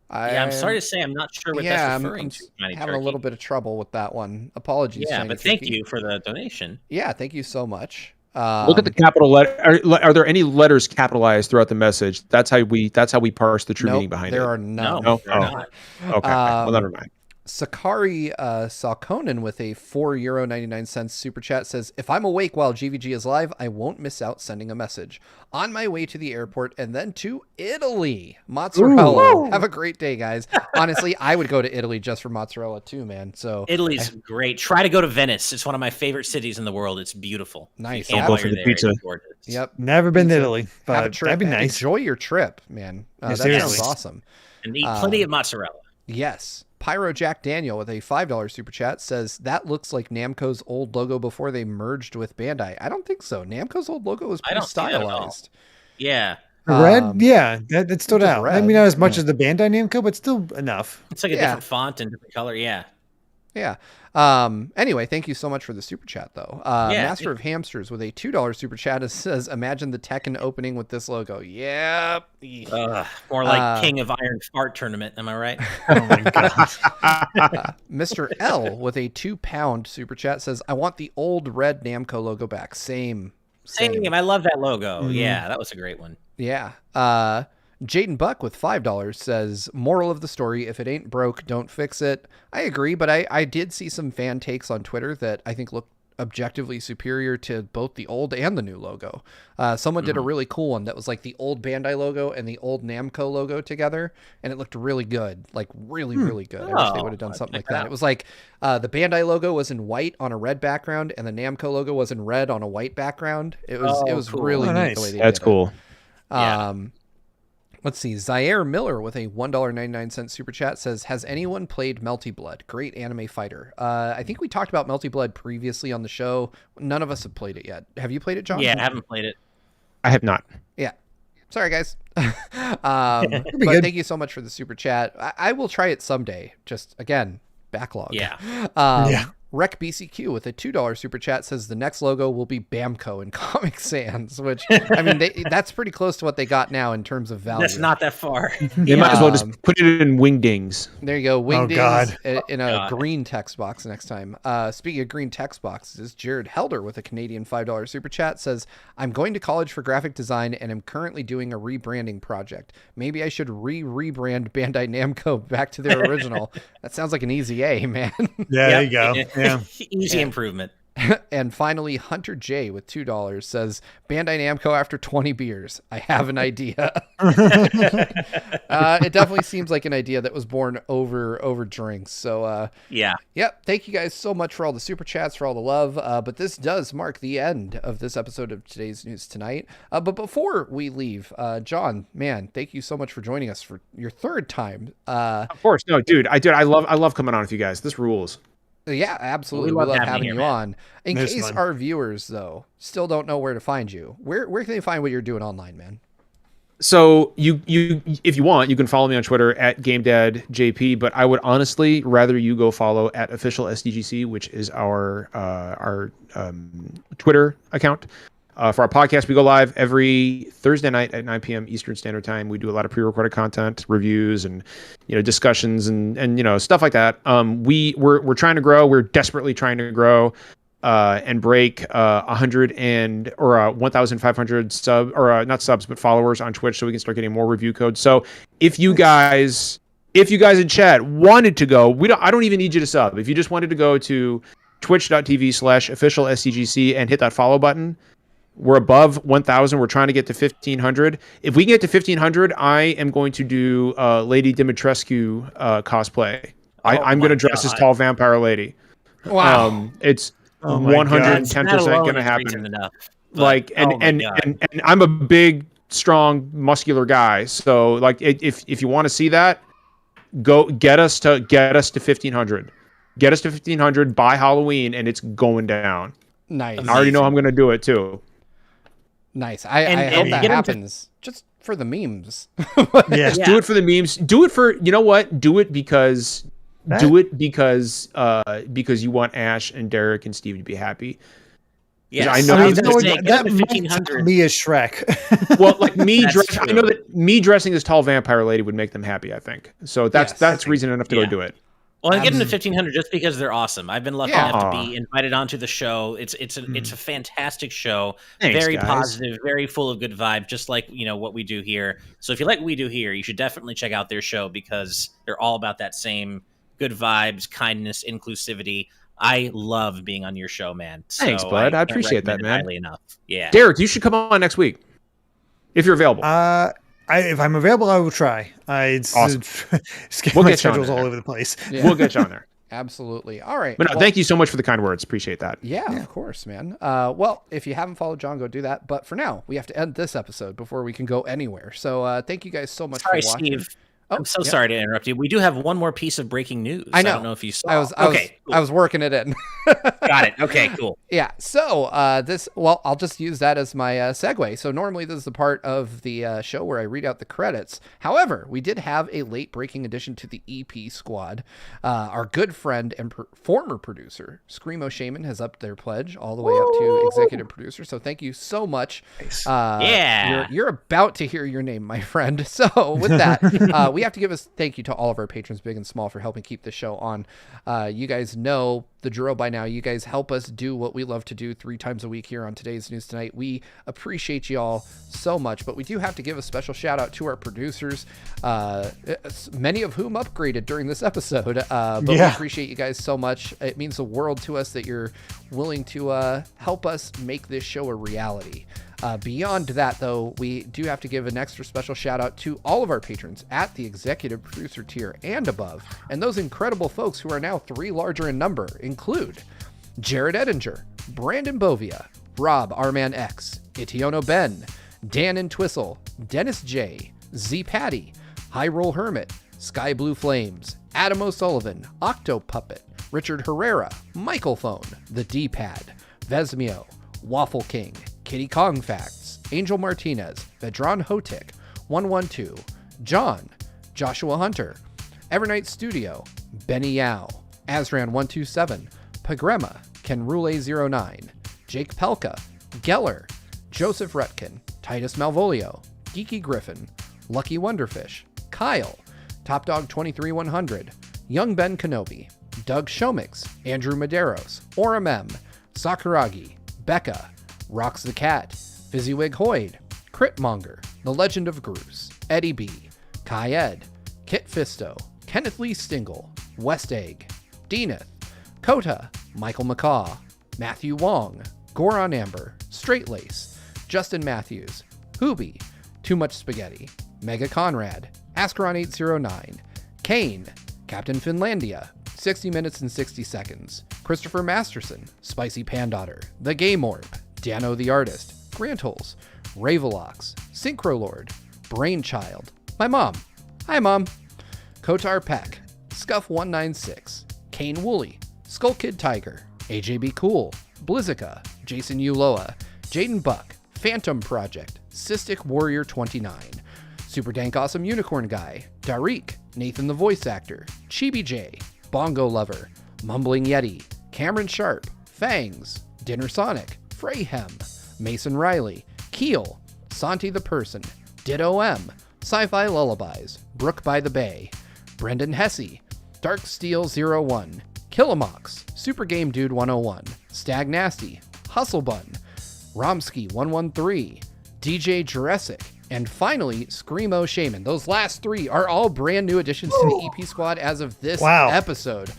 I'm sorry to say I'm not sure what that's referring to. I'm having a little bit of trouble with that one. Apologies. Yeah, but thank you for the donation. Yeah, thank you so much. Look at the capital letter. Are there any letters capitalized throughout the message? That's how we parse the true meaning behind it. There are none. No. Okay. Well, never mind. Sakari Saukonen with a €4.99 super chat says, if I'm awake while GVG is live, I won't miss out sending a message. On my way to the airport and then to Italy. Mozzarella. Ooh. Have a great day, guys. Honestly, I would go to Italy just for mozzarella too, man. So Italy's great. Try to go to Venice. It's one of my favorite cities in the world. It's beautiful. Nice. I'll go for the pizza. Yep. Never been to Italy, but that'd be nice. Enjoy your trip, man. That sounds awesome. And eat plenty of mozzarella. Yes. Pyro Jack Daniel with a $5 super chat says, that looks like Namco's old logo before they merged with Bandai. I don't think so. Namco's old logo was pretty stylized. Yeah. Red? Yeah, that stood out. Red. I mean, not as much as the Bandai Namco, but still enough. It's like a different font and different color. Yeah. Yeah. Anyway, thank you so much for the super chat, though. Master of Hamsters with a $2 super chat says, imagine the Tekken opening with this logo. Yep. More like King of Iron Fart tournament. Am I right? Oh, my God. Mr. L with a £2 super chat says, I want the old red Namco logo back. Same. I love that logo. Mm-hmm. Yeah, that was a great one. Yeah. Jaden Buck with $5 says, moral of the story, if it ain't broke, don't fix it. I agree, but I did see some fan takes on Twitter that I think look objectively superior to both the old and the new logo. Someone did a really cool one that was like the old Bandai logo and the old Namco logo together, and it looked really good, like really, really good. I wish they would have done something like that. It was like the Bandai logo was in white on a red background, and the Namco logo was in red on a white background. It was cool. Really neat the way they That's did cool. It. Let's see. Zaire Miller with a $1.99 super chat says, has anyone played Melty Blood? Great anime fighter. I think we talked about Melty Blood previously on the show. None of us have played it yet. Have you played it, John? Yeah, I haven't played it. I have not. Yeah. Sorry, guys. But thank you so much for the super chat. I will try it someday. Just, again, backlog. Yeah. Rec BCQ with a $2 super chat says the next logo will be Bamco in Comic Sans, which, I mean, that's pretty close to what they got now in terms of value. That's not that far. They might as well just put it in Wingdings. There you go. Wingdings in a green text box next time. Speaking of green text boxes, Jared Helder with a Canadian $5 super chat says, I'm going to college for graphic design and am currently doing a rebranding project. Maybe I should rebrand Bandai Namco back to their original. That sounds like an easy A, man. Yeah, there you go. Yeah. Easy improvement. And finally, Hunter J with $2 says, Bandai Namco after 20 beers. I have an idea. It definitely seems like an idea that was born over drinks. So, Yep. Thank you guys so much for all the super chats, for all the love. But this does mark the end of this episode of Today's News Tonight. But before we leave, John, man, thank you so much for joining us for your third time. Of course. No, dude. I love coming on with you guys. This rules. Yeah, absolutely. We love having you on. In case our viewers, though, still don't know where to find you, where can they find what you're doing online, man? So you if you want, you can follow me on Twitter at GameDadJP, but I would honestly rather you go follow at official SDGC, which is our Twitter account. For our podcast, we go live every Thursday night at 9 p.m. Eastern Standard Time. We do a lot of pre-recorded content, reviews, and discussions and stuff like that. We're trying to grow. We're desperately trying to grow and break 100 or 1,500 not subs, but followers on Twitch, so we can start getting more review codes. So if you guys in chat wanted to go, I don't even need you to sub. If you just wanted to go to twitch.tv/official SDGC and hit that follow button. We're above 1,000. We're trying to get to 1,500. If we can get to 1,500, I am going to do Lady Dimitrescu cosplay. I'm going to dress as tall vampire lady. Wow. It's 110% going to happen. Enough, and I'm a big, strong, muscular guy. So like, if you want to see that, go get us to 1,500. Get us to 1,500 by Halloween, and it's going down. Nice. I already know I'm going to do it too. Nice. I hope that happens just for the memes. Do it for the memes. Do it for, you know what? Do it because you want Ash and Derek and Steve to be happy. Yeah, I know that might me as Shrek. Well, like I know that me dressing as tall vampire lady would make them happy, I think. So that's reason enough to go do it. Well, I'm getting to 1,500 just because they're awesome. I've been lucky enough to be invited onto the show. It's a fantastic show. Thanks, very guys. positive, very full of good vibes, just like what we do here. So if you like what we do here, you should definitely check out their show because they're all about that same good vibes, kindness, inclusivity. I love being on your show, man. Thanks, bud. I appreciate that, man. Highly enough. Yeah. Derek, you should come on next week if you're available. If I'm available, I will try. Awesome. My schedule's all over the place. Yeah. We'll get you on there. Absolutely. All right. But no, thank you so much for the kind words. Appreciate that. Yeah, of course, man. Well, if you haven't followed John, go do that. But for now, we have to end this episode before we can go anywhere. So thank you guys so much for watching. Steve. I'm so sorry to interrupt you. We do have one more piece of breaking news. I know. I don't know if you saw. I was working it in. Got it. Okay, cool. Yeah. So I'll just use that as my segue. So normally this is the part of the show where I read out the credits. However, we did have a late breaking addition to the EP squad. Our good friend and former producer, Screamo Shaman, has upped their pledge all the way up to executive producer. So thank you so much. Nice. You're about to hear your name, my friend. So with that, we have to give a thank you to all of our patrons, big and small, for helping keep the show on. You guys know the drill by now. You guys help us do what we love to do 3 times a week here on Today's News Tonight. We appreciate you all so much, but we do have to give a special shout out to our producers, many of whom upgraded during this episode. We appreciate you guys so much. It means the world to us that you're willing to help us make this show a reality. Beyond that, though, we do have to give an extra special shout out to all of our patrons at the executive producer tier and above. And those incredible folks who are now 3 larger in number include Jared Edinger, Brandon Bovia, Rob Arman X, Itiono Ben, Dan and Twistle, Dennis J, Z Patty, High Roll Hermit, Sky Blue Flames, Adam O'Sullivan, Octo Puppet, Richard Herrera, Michael Phone, The D-Pad, Vesmio, Waffle King, Kitty Kong Facts, Angel Martinez, Vedran Hotik, 112, John, Joshua Hunter, Evernight Studio, Benny Yao, Azran127, Pagrema, Kenrule09, Jake Pelka, Geller, Joseph Rutkin, Titus Malvolio, Geeky Griffin, Lucky Wonderfish, Kyle, Top Dog 23100, Young Ben Kenobi, Doug Shomix, Andrew Medeiros, Orem M, Sakuragi, Becca, Rocks the Cat, Fizzywig Hoyd, Critmonger, The Legend of Groose, Eddie B, Kai Ed, Kit Fisto, Kenneth Lee Stingle, West Egg, Deaneth, Kota, Michael McCaw, Matthew Wong, Goron Amber, Straight Lace, Justin Matthews, Hoobie, Too Much Spaghetti, Mega Conrad, Ascaron809, Kane, Captain Finlandia, 60 Minutes and 60 Seconds, Christopher Masterson, Spicy Pandaughter, The Game Orb, Dano the Artist, Grantholes, Ravelox, Synchrolord, Brainchild, my mom, hi mom, Kotar Peck, Scuff196, Kane Woolley, Skull Kid Tiger, AJB Cool, Blizzica, Jason Uloa, Jaden Buck, Phantom Project, Cystic Warrior 29, Super Dank Awesome Unicorn Guy, Darik, Nathan the Voice Actor, Chibi J, Bongo Lover, Mumbling Yeti, Cameron Sharp, Fangs, Dinner Sonic, Freyhem, Mason Riley, Keel, Santi the Person, Ditto M, Sci-Fi Lullabies, Brook by the Bay, Brendan Hesse, Dark Steel 01, Killamox, Super Game Dude 101, Stag Nasty, Hustle Bun, Romsky 113, DJ Jurassic, and finally Screamo Shaman. Those last 3 are all brand new additions to the EP squad as of this episode.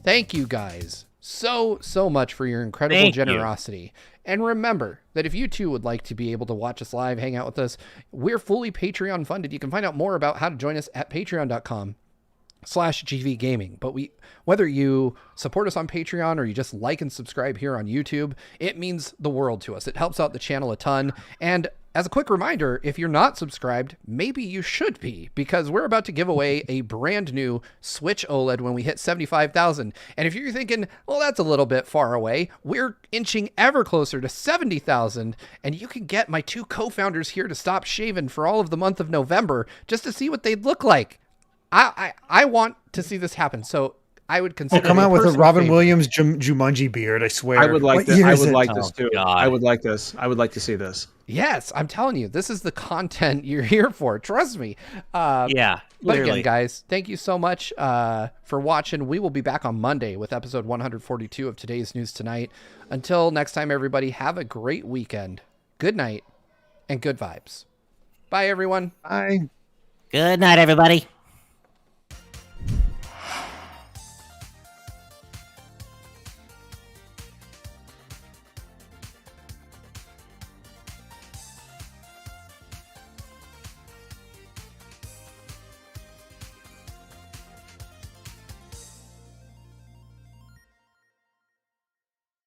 Thank you guys so much for your incredible generosity. And remember that if you too would like to be able to watch us live, hang out with us, we're fully Patreon funded. You can find out more about how to join us at patreon.com/GV Gaming. But whether you support us on Patreon or you just like and subscribe here on YouTube, it means the world to us. It helps out the channel a ton. And as a quick reminder, if you're not subscribed, maybe you should be, because we're about to give away a brand new Switch OLED when we hit 75,000. And if you're thinking, well, that's a little bit far away, we're inching ever closer to 70,000. And you can get my 2 co-founders here to stop shaving for all of the month of November just to see what they'd look like. I want to see this happen. So I would consider. Come out with a Robin Williams Jumanji beard. I swear. I would like this. I would like this too. I would like this. I would like to see this. Yes, I'm telling you, this is the content you're here for. Trust me. Yeah. But again, guys, thank you so much for watching. We will be back on Monday with episode 142 of Today's News Tonight. Until next time, everybody, have a great weekend. Good night and good vibes. Bye, everyone. Bye. Good night, everybody.